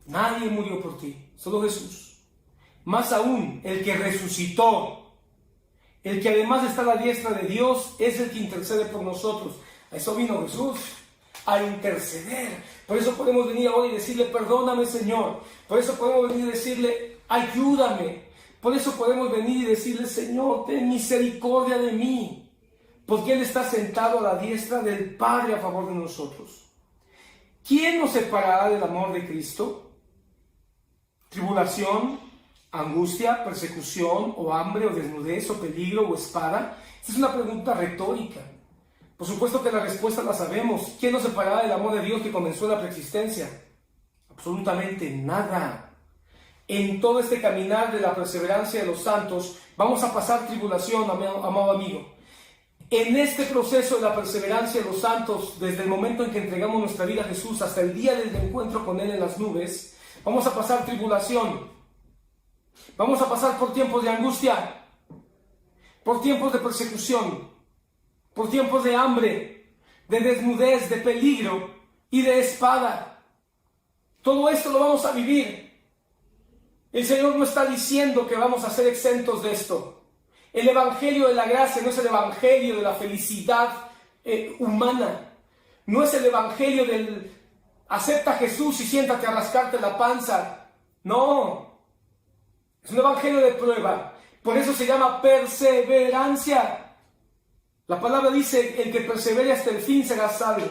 Nadie murió por ti, solo Jesús. Más aún, el que resucitó, el que además está a la diestra de Dios, es el que intercede por nosotros. A eso vino Jesús, a interceder. Por eso podemos venir ahora y decirle: perdóname, Señor. Por eso podemos venir y decirle: ayúdame. Por eso podemos venir y decirle: Señor, ten misericordia de mí. Porque Él está sentado a la diestra del Padre a favor de nosotros. ¿Quién nos separará del amor de Cristo? ¿Tribulación? ¿Angustia, persecución, o hambre, o desnudez, o peligro, o espada? Esta es una pregunta retórica. Por supuesto que la respuesta la sabemos. ¿Quién nos separará del amor de Dios que comenzó en la preexistencia? Absolutamente nada. En todo este caminar de la perseverancia de los santos, vamos a pasar tribulación, amado amigo. En este proceso de la perseverancia de los santos, desde el momento en que entregamos nuestra vida a Jesús hasta el día del encuentro con Él en las nubes, vamos a pasar tribulación. Vamos a pasar por tiempos de angustia, por tiempos de persecución, por tiempos de hambre, de desnudez, de peligro y de espada. Todo esto lo vamos a vivir. El Señor no está diciendo que vamos a ser exentos de esto. El evangelio de la gracia no es el evangelio de la felicidad humana. No es el evangelio del acepta a Jesús y siéntate a rascarte la panza. No. Es un evangelio de prueba. Por eso se llama perseverancia. La palabra dice, el que persevere hasta el fin será salvo.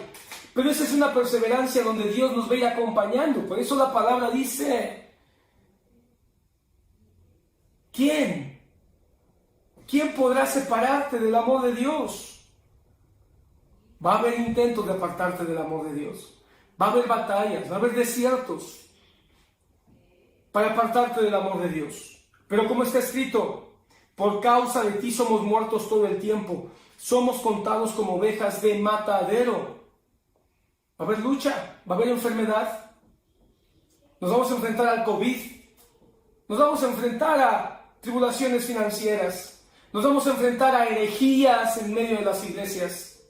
Pero esa es una perseverancia donde Dios nos va a ir acompañando. Por eso la palabra dice, ¿quién podrá separarte del amor de Dios? Va a haber intentos de apartarte del amor de Dios. Va a haber batallas, va a haber desiertos para apartarte del amor de Dios. Pero como está escrito, por causa de ti somos muertos todo el tiempo. Somos contados como ovejas de matadero. Va a haber lucha, va a haber enfermedad. Nos vamos a enfrentar al COVID. Nos vamos a enfrentar a tribulaciones financieras. Nos vamos a enfrentar a herejías en medio de las iglesias.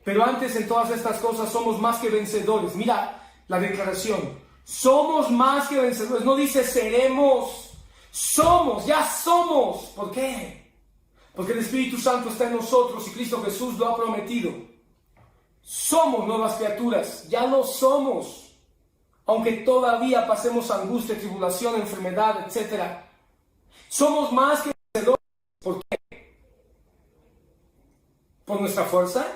Pero antes en todas estas cosas somos más que vencedores. Mira la declaración. Somos más que vencedores. No dice seremos. Somos, ya somos. ¿Por qué? Porque el Espíritu Santo está en nosotros y Cristo Jesús lo ha prometido. Somos nuevas criaturas. Ya lo somos. Aunque todavía pasemos angustia, tribulación, enfermedad, etc. Somos más que vencedores. ¿Por qué? ¿Por nuestra fuerza?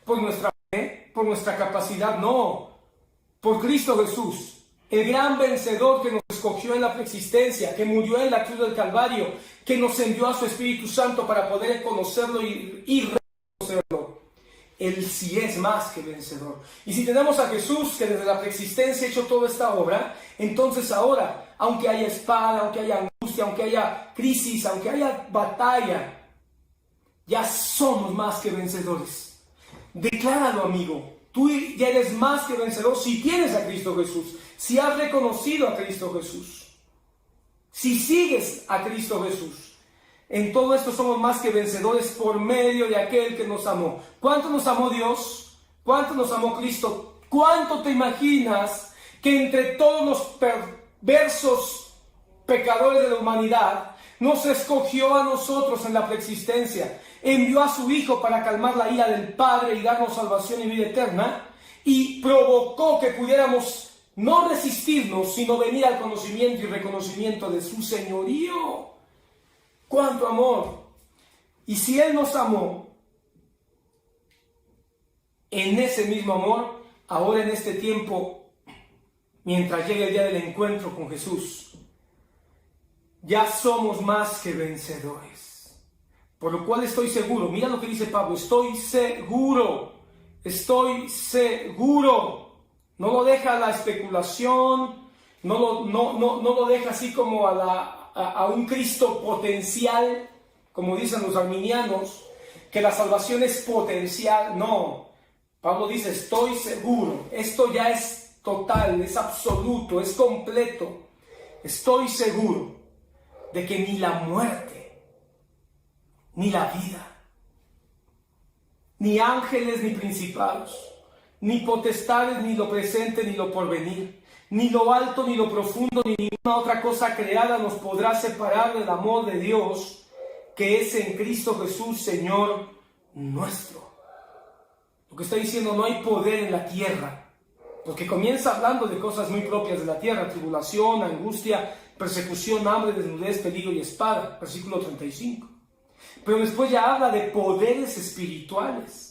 ¿Por nuestra fe? ¿Por nuestra capacidad? No. Por Cristo Jesús, el gran vencedor que nos escogió en la preexistencia, que murió en la cruz del Calvario, que nos envió a su Espíritu Santo para poder conocerlo y reconocerlo. Él sí es más que vencedor. Y si tenemos a Jesús, que desde la preexistencia ha hecho toda esta obra, entonces ahora, aunque haya espada, aunque haya angustia, aunque haya crisis, aunque haya batalla, ya somos más que vencedores. Decláralo, amigo. Tú ya eres más que vencedor si tienes a Cristo Jesús, si has reconocido a Cristo Jesús, si sigues a Cristo Jesús. En todo esto somos más que vencedores por medio de aquel que nos amó. ¿Cuánto nos amó Dios? ¿Cuánto nos amó Cristo? ¿Cuánto te imaginas que entre todos los perversos pecadores de la humanidad nos escogió a nosotros en la preexistencia? Envió a su Hijo para calmar la ira del Padre y darnos salvación y vida eterna, y provocó que pudiéramos no resistirnos, sino venir al conocimiento y reconocimiento de su señorío. ¡Cuánto amor! Y si Él nos amó, en ese mismo amor, ahora en este tiempo, mientras llegue el día del encuentro con Jesús, ya somos más que vencedores. Por lo cual estoy seguro, mira lo que dice Pablo, estoy seguro. No lo deja a la especulación, no lo deja así como a un Cristo potencial, como dicen los arminianos, que la salvación es potencial. No, Pablo dice, estoy seguro, esto ya es total, es absoluto, es completo. Estoy seguro de que ni la muerte, ni la vida, ni ángeles, ni principados, ni potestades, ni lo presente, ni lo porvenir, ni lo alto, ni lo profundo, ni ninguna otra cosa creada nos podrá separar del amor de Dios, que es en Cristo Jesús, Señor nuestro. Lo que está diciendo, no hay poder en la tierra, porque comienza hablando de cosas muy propias de la tierra, tribulación, angustia, persecución, hambre, desnudez, peligro y espada, versículo 35. Pero después ya habla de poderes espirituales.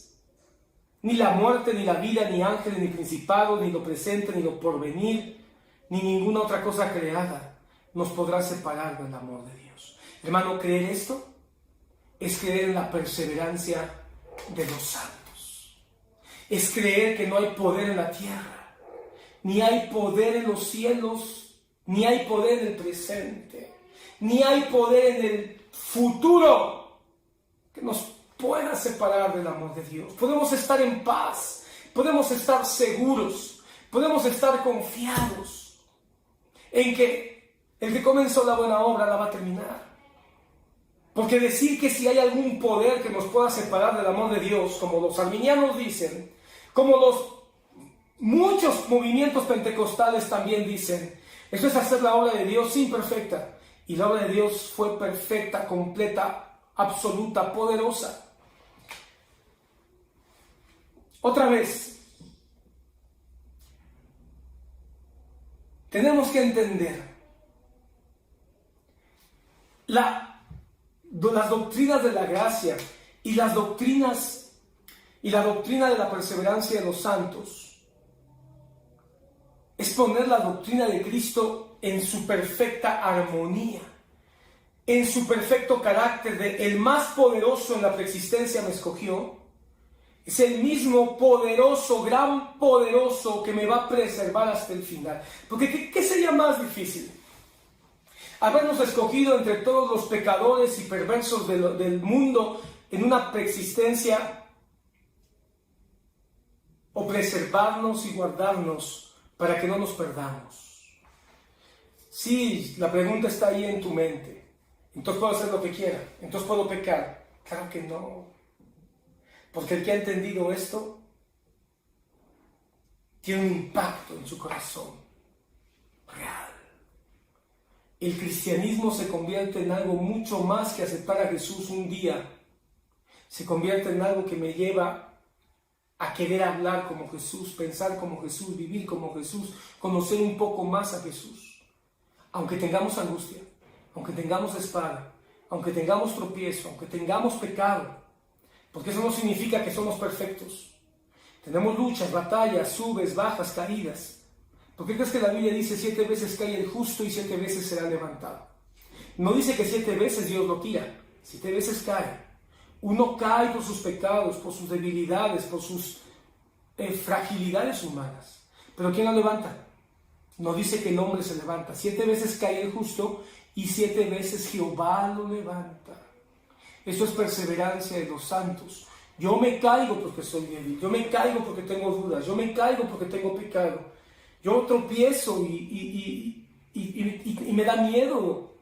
Ni la muerte, ni la vida, ni ángeles, ni principados, ni lo presente, ni lo porvenir, ni ninguna otra cosa creada nos podrá separar del amor de Dios. Hermano, creer esto es creer en la perseverancia de los santos. Es creer que no hay poder en la tierra, ni hay poder en los cielos, ni hay poder en el presente, ni hay poder en el futuro que nos pueda separar del amor de Dios. Podemos estar en paz, podemos estar seguros, podemos estar confiados en que el que comenzó la buena obra la va a terminar. Porque decir que si hay algún poder que nos pueda separar del amor de Dios, como los arminianos dicen, como los muchos movimientos pentecostales también dicen, eso es hacer la obra de Dios imperfecta. Y la obra de Dios fue perfecta, completa, absoluta, poderosa. Otra vez, tenemos que entender las doctrinas de la gracia y la doctrina de la perseverancia de los santos. Es poner la doctrina de Cristo en su perfecta armonía, en su perfecto carácter de el más poderoso en la preexistencia me escogió. Es el mismo poderoso, gran poderoso que me va a preservar hasta el final. Porque ¿qué sería más difícil? Habernos escogido entre todos los pecadores y perversos del mundo en una preexistencia, o preservarnos y guardarnos para que no nos perdamos. Sí, la pregunta está ahí en tu mente. Entonces puedo hacer lo que quiera, entonces puedo pecar. Claro que no. Porque el que ha entendido esto tiene un impacto en su corazón real. El cristianismo se convierte en algo mucho más que aceptar a Jesús un día. Se convierte en algo que me lleva a querer hablar como Jesús, pensar como Jesús, vivir como Jesús, conocer un poco más a Jesús. Aunque tengamos angustia, aunque tengamos espada, aunque tengamos tropiezo, aunque tengamos pecado. Porque eso no significa que somos perfectos. Tenemos luchas, batallas, subes, bajas, caídas. ¿Por qué crees que la Biblia dice 7 veces cae el justo y 7 veces será levantado? No dice que 7 veces Dios lo tira, 7 veces cae. Uno cae por sus pecados, por sus debilidades, por sus fragilidades humanas. ¿Pero quién lo levanta? No dice que el hombre se levanta. 7 veces cae el justo y 7 veces Jehová lo levanta. Eso es perseverancia de los santos. Yo me caigo porque soy débil, yo me caigo porque tengo dudas, yo me caigo porque tengo pecado. Yo tropiezo y me da miedo.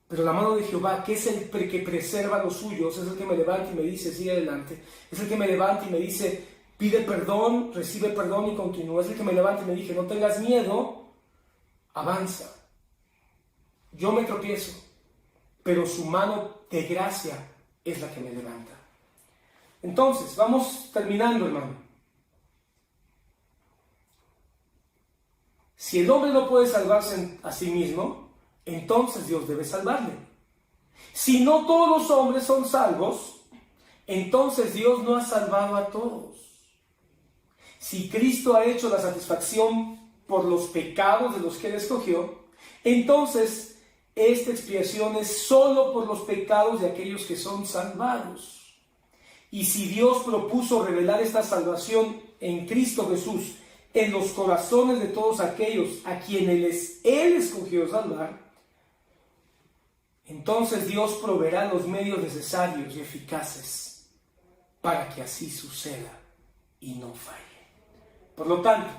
Pero la mano de Jehová, que es el que preserva a los suyos, es el que me levanta y me dice, sigue adelante. Es el que me levanta y me dice, pide perdón, recibe perdón y continúa. Es el que me levanta y me dice, no tengas miedo, avanza. Yo me tropiezo, pero su mano de gracia es la que me levanta. Entonces, vamos terminando, hermano. Si el hombre no puede salvarse a sí mismo, entonces Dios debe salvarle. Si no todos los hombres son salvos, entonces Dios no ha salvado a todos. Si Cristo ha hecho la satisfacción por los pecados de los que Él escogió, entonces esta expiación es solo por los pecados de aquellos que son salvados. Y si Dios propuso revelar esta salvación en Cristo Jesús en los corazones de todos aquellos a quienes Él escogió salvar, entonces Dios proveerá los medios necesarios y eficaces para que así suceda y no falle. Por lo tanto,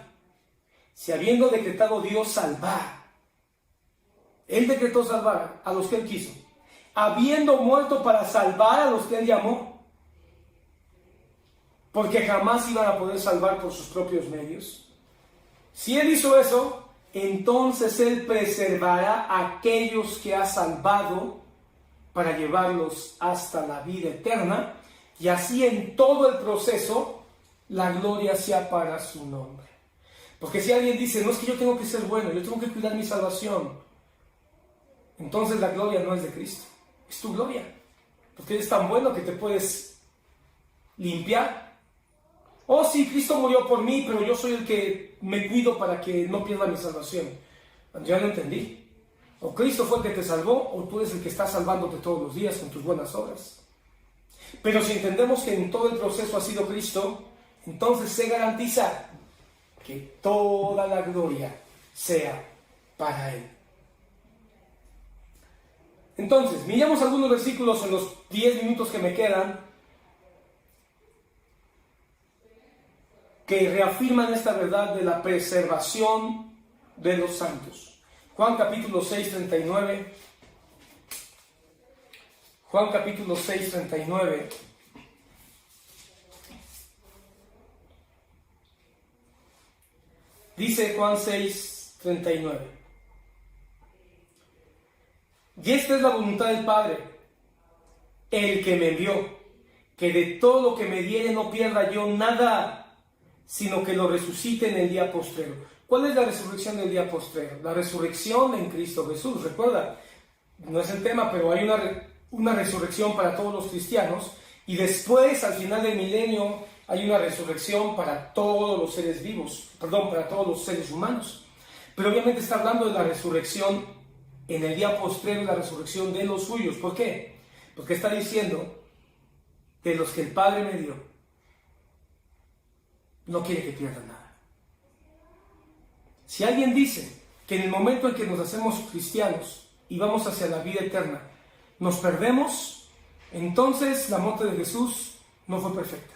si habiendo decretado Dios salvar, Él decretó salvar a los que Él quiso, habiendo muerto para salvar a los que Él llamó, porque jamás iban a poder salvar por sus propios medios. Si Él hizo eso, entonces Él preservará a aquellos que ha salvado para llevarlos hasta la vida eterna, y así en todo el proceso la gloria sea para su nombre. Porque si alguien dice, no es que yo tengo que ser bueno, yo tengo que cuidar mi salvación, entonces la gloria no es de Cristo, es tu gloria, porque eres tan bueno que te puedes limpiar. Oh, sí, Cristo murió por mí, pero yo soy el que me cuido para que no pierda mi salvación. Ya lo entendí. O Cristo fue el que te salvó, o tú eres el que está salvándote todos los días con tus buenas obras. Pero si entendemos que en todo el proceso ha sido Cristo, entonces se garantiza que toda la gloria sea para Él. Entonces, miramos algunos versículos en los 10 minutos que me quedan que reafirman esta verdad de la preservación de los santos. Juan capítulo 6, 39. Juan capítulo 6, 39. Dice Juan 6, 39. Y esta es la voluntad del Padre, el que me envió, que de todo lo que me diere no pierda yo nada, sino que lo resucite en el día postrero. ¿Cuál es la resurrección del día postrero? La resurrección en Cristo Jesús. Recuerda, no es el tema, pero hay una resurrección para todos los cristianos, y después, al final del milenio, hay una resurrección para todos los seres vivos, para todos los seres humanos. Pero obviamente está hablando de la resurrección en el día postrero, la resurrección de los suyos. ¿Por qué? Porque está diciendo, de los que el Padre me dio, no quiere que pierdan nada. Si alguien dice que en el momento en que nos hacemos cristianos y vamos hacia la vida eterna, nos perdemos, entonces la muerte de Jesús no fue perfecta.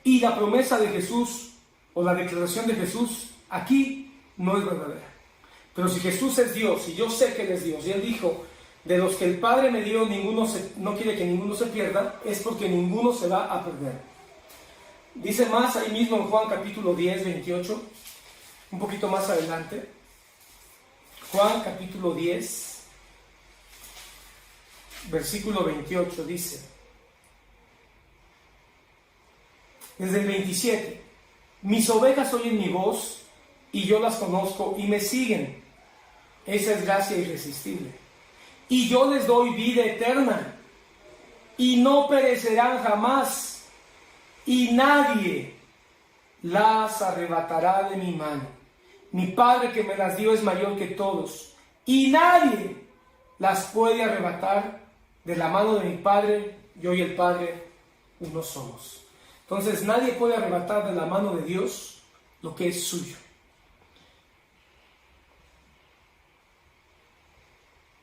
Y la promesa de Jesús o la declaración de Jesús aquí no es verdadera. Pero si Jesús es Dios y yo sé que Él es Dios y Él dijo, de los que el Padre me dio, no quiere que ninguno se pierda, es porque ninguno se va a perder. Dice más ahí mismo en Juan capítulo 10, 28, un poquito más adelante. Juan capítulo 10, versículo 28 dice, desde el 27, mis ovejas oyen mi voz y yo las conozco y me siguen. Esa es gracia irresistible. Y yo les doy vida eterna y no perecerán jamás, y nadie las arrebatará de mi mano. Mi Padre que me las dio es mayor que todos, y nadie las puede arrebatar de la mano de mi Padre. Yo y el Padre uno somos. Entonces nadie puede arrebatar de la mano de Dios lo que es suyo.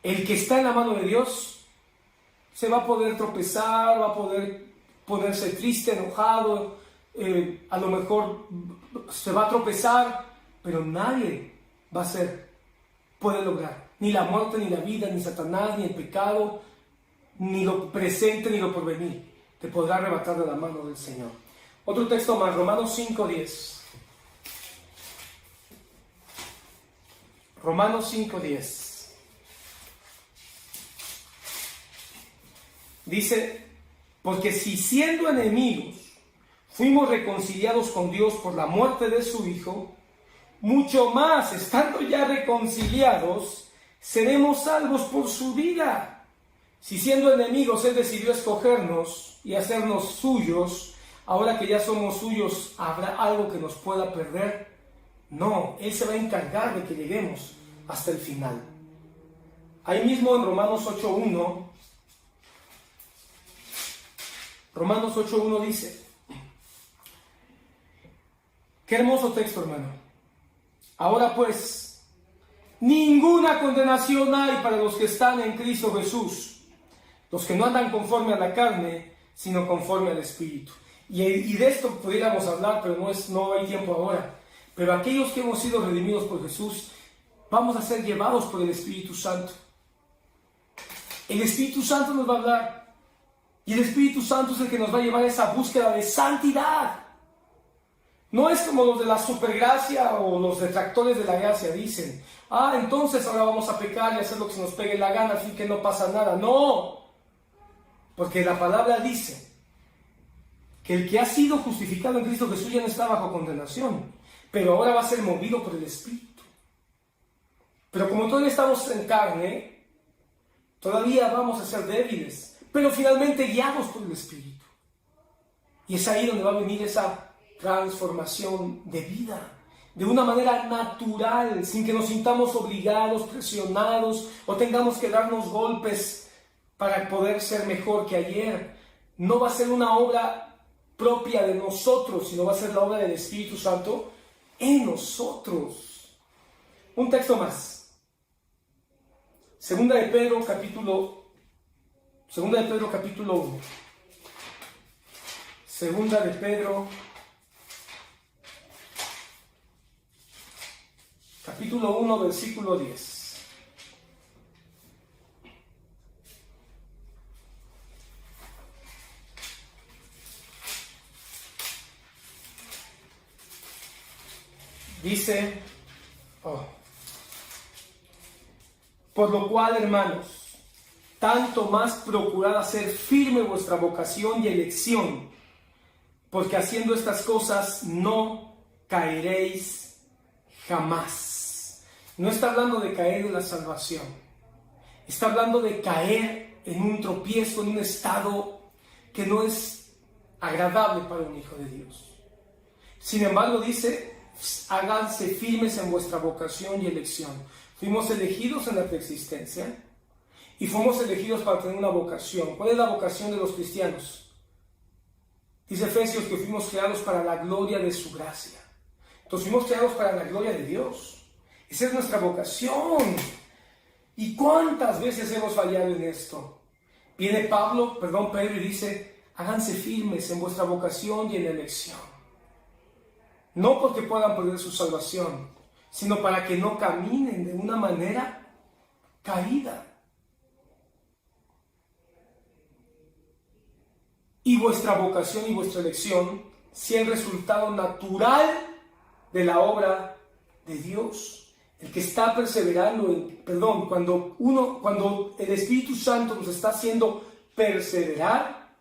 El que está en la mano de Dios se va a poder tropezar, va a poder ponerse triste, enojado, a lo mejor se va a tropezar, pero nadie puede lograr, ni la muerte, ni la vida, ni Satanás, ni el pecado, ni lo presente, ni lo porvenir, te podrá arrebatar de la mano del Señor. Otro texto más, Romanos 5:10. Romanos 5:10. Dice, porque si siendo enemigos fuimos reconciliados con Dios por la muerte de su Hijo, mucho más, estando ya reconciliados, seremos salvos por su vida. Si siendo enemigos Él decidió escogernos y hacernos suyos, ahora que ya somos suyos, ¿habrá algo que nos pueda perder? No, Él se va a encargar de que lleguemos hasta el final. Ahí mismo en Romanos 8:1, Romanos 8:1 dice, qué hermoso texto, hermano. Ahora pues, ninguna condenación hay para los que están en Cristo Jesús, los que no andan conforme a la carne, sino conforme al Espíritu. Y de esto pudiéramos hablar, pero no hay tiempo ahora. Pero aquellos que hemos sido redimidos por Jesús, vamos a ser llevados por el Espíritu Santo. El Espíritu Santo nos va a hablar. Y el Espíritu Santo es el que nos va a llevar a esa búsqueda de santidad. No es como los de la supergracia o los detractores de la gracia dicen, entonces ahora vamos a pecar y hacer lo que se nos pegue la gana, así que no pasa nada. No, porque la palabra dice que el que ha sido justificado en Cristo Jesús ya no está bajo condenación, pero ahora va a ser movido por el Espíritu. Pero como todavía estamos en carne, todavía vamos a ser débiles, pero finalmente guiados por el Espíritu. Y es ahí donde va a venir esa transformación de vida, de una manera natural, sin que nos sintamos obligados, presionados o tengamos que darnos golpes para poder ser mejor que ayer. No va a ser una obra propia de nosotros, sino va a ser la obra del Espíritu Santo en nosotros. Un texto más. Segunda de Pedro capítulo 1. Segunda de Pedro capítulo 1, versículo 10. Dice, por lo cual, hermanos, tanto más procurad hacer firme vuestra vocación y elección, porque haciendo estas cosas no caeréis jamás. No está hablando de caer en la salvación, está hablando de caer en un tropiezo, en un estado que no es agradable para un hijo de Dios. Sin embargo, dice, háganse firmes en vuestra vocación y elección. Fuimos elegidos en la preexistencia y fuimos elegidos para tener una vocación. ¿Cuál es la vocación de los cristianos? Dice Efesios que fuimos creados para la gloria de su gracia. Entonces fuimos creados para la gloria de Dios. Esa es nuestra vocación. ¿Y cuántas veces hemos fallado en esto? Viene Pedro y dice, háganse firmes en vuestra vocación y en la elección. No porque puedan perder su salvación, sino para que no caminen de una manera caída. Y vuestra vocación y vuestra elección sea el resultado natural de la obra de Dios. El que está perseverando, cuando el Espíritu Santo nos está haciendo perseverar,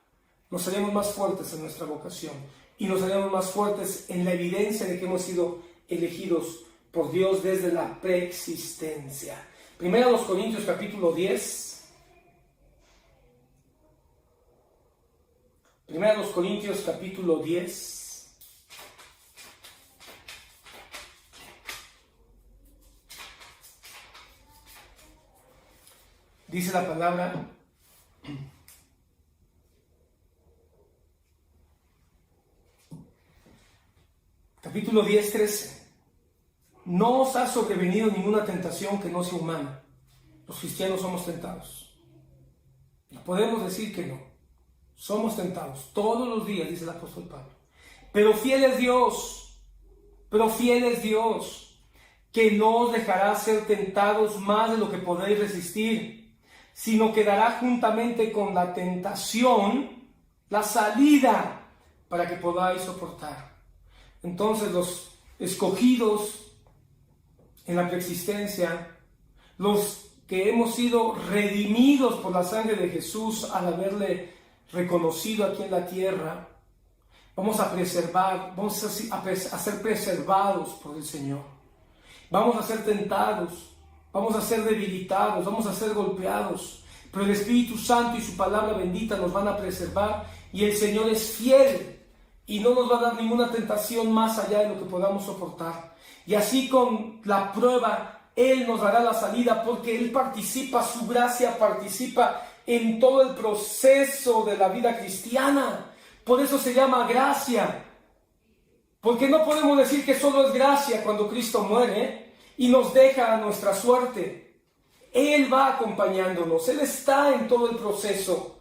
nos haremos más fuertes en nuestra vocación y nos haremos más fuertes en la evidencia de que hemos sido elegidos por Dios desde la preexistencia. Primera a los Corintios capítulo 10. Primera a los Corintios capítulo 10. Dice la palabra, capítulo 10, 13. No os ha sobrevenido ninguna tentación que no sea humana. Los cristianos somos tentados. Y podemos decir que no. Somos tentados todos los días, dice el apóstol Pablo. Pero fiel es Dios, que no os dejará ser tentados más de lo que podéis resistir, sino que dará juntamente con la tentación la salida para que podáis soportar. Entonces los escogidos en la preexistencia, los que hemos sido redimidos por la sangre de Jesús al haberle reconocido aquí en la tierra, vamos a ser preservados por el Señor. Vamos a ser tentados, vamos a ser debilitados, vamos a ser golpeados, pero el Espíritu Santo y su palabra bendita nos van a preservar, y el Señor es fiel y no nos va a dar ninguna tentación más allá de lo que podamos soportar. Y así con la prueba, Él nos dará la salida, porque Él participa, su gracia participa en todo el proceso de la vida cristiana. Por eso se llama gracia, porque no podemos decir que solo es gracia cuando Cristo muere y nos deja a nuestra suerte. Él va acompañándonos, Él está en todo el proceso.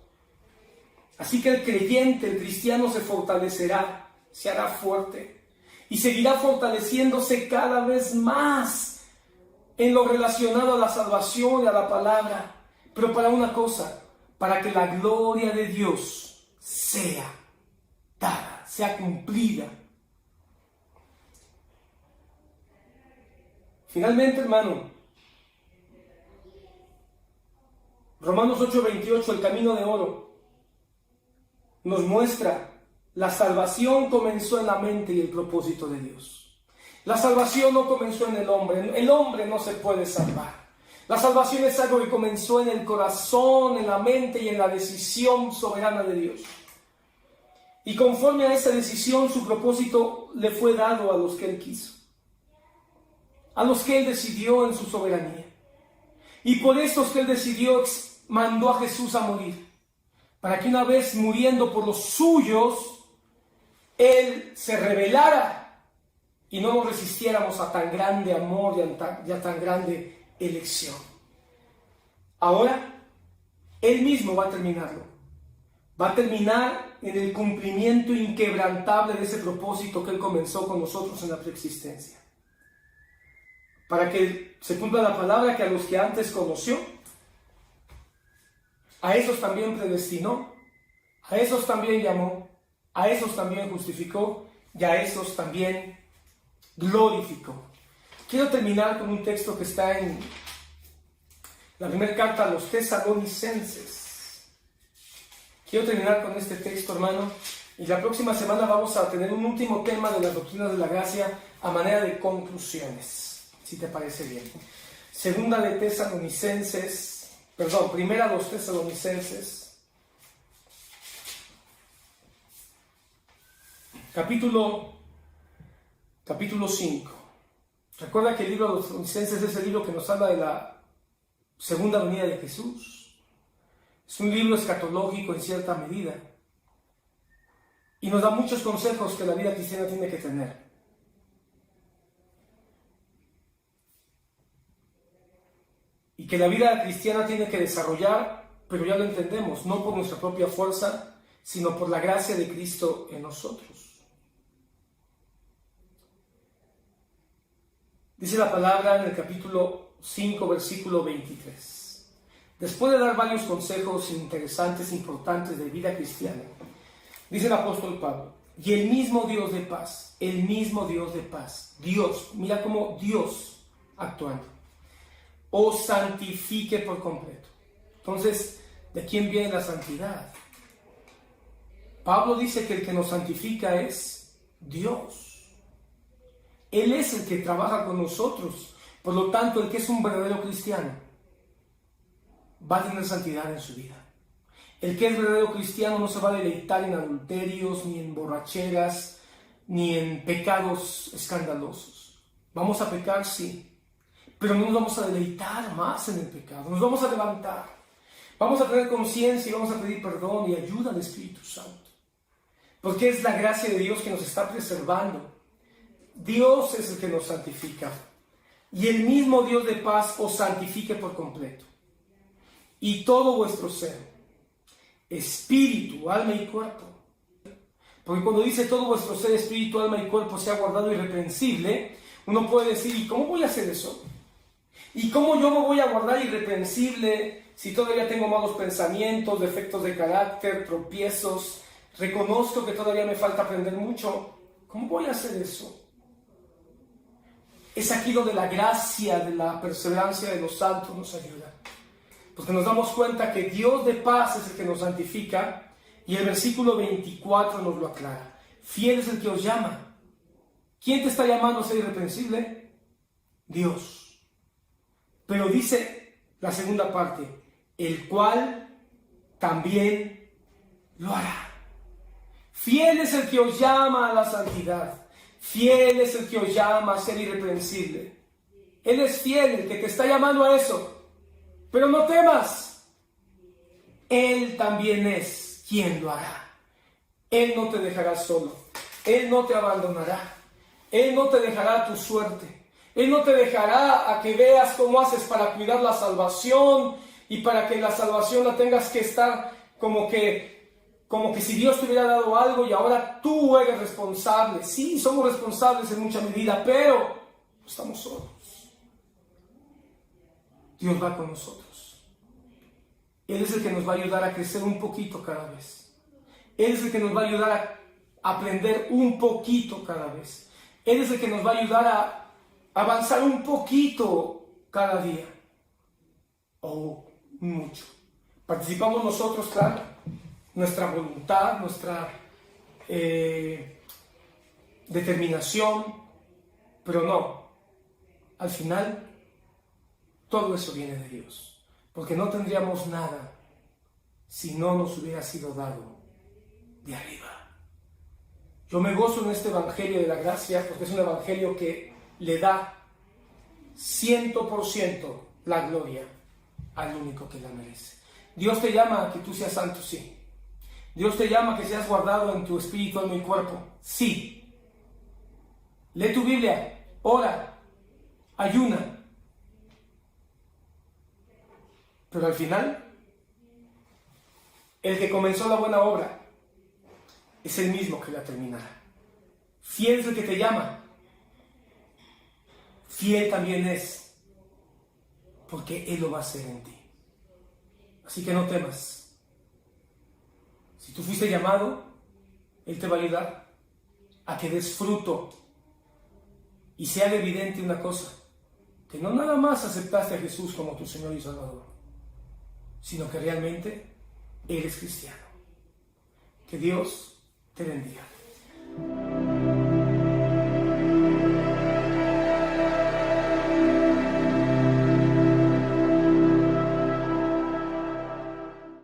Así que el creyente, el cristiano, se fortalecerá, se hará fuerte y seguirá fortaleciéndose cada vez más en lo relacionado a la salvación y a la palabra. Pero para una cosa, para que la gloria de Dios sea dada, sea cumplida. Finalmente, hermano, Romanos 8:28, el camino de oro, nos muestra la salvación comenzó en la mente y el propósito de Dios. La salvación no comenzó en el hombre no se puede salvar. La salvación es algo que comenzó en el corazón, en la mente y en la decisión soberana de Dios. Y conforme a esa decisión, su propósito le fue dado a los que Él quiso. a los que Él decidió en su soberanía. Y por estos que Él decidió, mandó a Jesús a morir, para que una vez muriendo por los suyos, Él se revelara y no nos resistiéramos a tan grande amor y a tan grande elección. Ahora, Él mismo va a terminarlo. Va a terminar en el cumplimiento inquebrantable de ese propósito que Él comenzó con nosotros en la preexistencia. Para que se cumpla la palabra que a los que antes conoció, a esos también predestinó, a esos también llamó, a esos también justificó y a esos también glorificó. Quiero terminar con un texto que está en la primera carta a los Tesalonicenses. Quiero terminar con este texto, hermano, y la próxima semana vamos a tener un último tema de las doctrinas de la gracia a manera de conclusiones, si te parece bien. Primera a los Tesalonicenses, capítulo 5. Recuerda que el libro de los Tesalonicenses es el libro que nos habla de la segunda venida de Jesús. Es un libro escatológico en cierta medida y nos da muchos consejos que la vida cristiana tiene que tener. Y que la vida cristiana tiene que desarrollar, pero ya lo entendemos, no por nuestra propia fuerza, sino por la gracia de Cristo en nosotros. Dice la palabra en el capítulo 5, versículo 23. Después de dar varios consejos interesantes, importantes de vida cristiana, dice el apóstol Pablo, y el mismo Dios de paz, Dios, mira cómo Dios actuando, os santifique por completo. Entonces, ¿de quién viene la santidad? Pablo dice que el que nos santifica es Dios. Él es el que trabaja con nosotros. Por lo tanto, el que es un verdadero cristiano va a tener santidad en su vida. El que es verdadero cristiano no se va a deleitar en adulterios, ni en borracheras, ni en pecados escandalosos. Vamos a pecar, sí, pero no nos vamos a deleitar más en el pecado. Nos vamos a levantar. Vamos a tener conciencia y vamos a pedir perdón y ayuda al Espíritu Santo. Porque es la gracia de Dios que nos está preservando. Dios es el que nos santifica. Y el mismo Dios de paz os santifique por completo. Y todo vuestro ser, espíritu, alma y cuerpo. Porque cuando dice todo vuestro ser, espíritu, alma y cuerpo sea guardado irreprensible, uno puede decir, ¿y cómo voy a hacer eso? ¿Y cómo yo me voy a guardar irreprensible si todavía tengo malos pensamientos, defectos de carácter, tropiezos? Reconozco que todavía me falta aprender mucho. ¿Cómo voy a hacer eso? Es aquí donde la gracia de la perseverancia de los santos nos ayuda. Porque nos damos cuenta que Dios de paz es el que nos santifica y el versículo 24 nos lo aclara. Fiel es el que os llama. ¿Quién te está llamando a ser irreprensible? Dios. Pero dice la segunda parte, el cual también lo hará. Fiel es el que os llama a la santidad. Fiel es el que os llama a ser irreprensible. Él es fiel, el que te está llamando a eso. Pero no temas. Él también es quien lo hará. Él no te dejará solo. Él no te abandonará. Él no te dejará a tu suerte. Él no te dejará a que veas cómo haces para cuidar la salvación y para que la salvación la tengas que estar como que si Dios te hubiera dado algo y ahora tú eres responsable. Sí, somos responsables en mucha medida, pero no estamos solos. Dios va con nosotros. Él es el que nos va a ayudar a crecer un poquito cada vez. Él es el que nos va a ayudar a aprender un poquito cada vez. Él es el que nos va a ayudar a avanzar un poquito cada día. O mucho. Participamos nosotros, claro. Nuestra voluntad, nuestra determinación, pero no. Al final, todo eso viene de Dios. Porque no tendríamos nada si no nos hubiera sido dado de arriba. Yo me gozo en este evangelio de la gracia porque es un evangelio que le da 100% la gloria al único que la merece. Dios te llama a que tú seas santo, sí. Dios te llama a que seas guardado en tu espíritu, alma y cuerpo, sí. Lee tu Biblia, ora, ayuna. Pero al final, el que comenzó la buena obra es el mismo que la terminará. Fiel es el que te llama. Fiel también es, porque Él lo va a hacer en ti. Así que no temas. Si tú fuiste llamado, Él te va a ayudar a que des fruto y sea evidente una cosa, que no nada más aceptaste a Jesús como tu Señor y Salvador, sino que realmente eres cristiano. Que Dios te bendiga.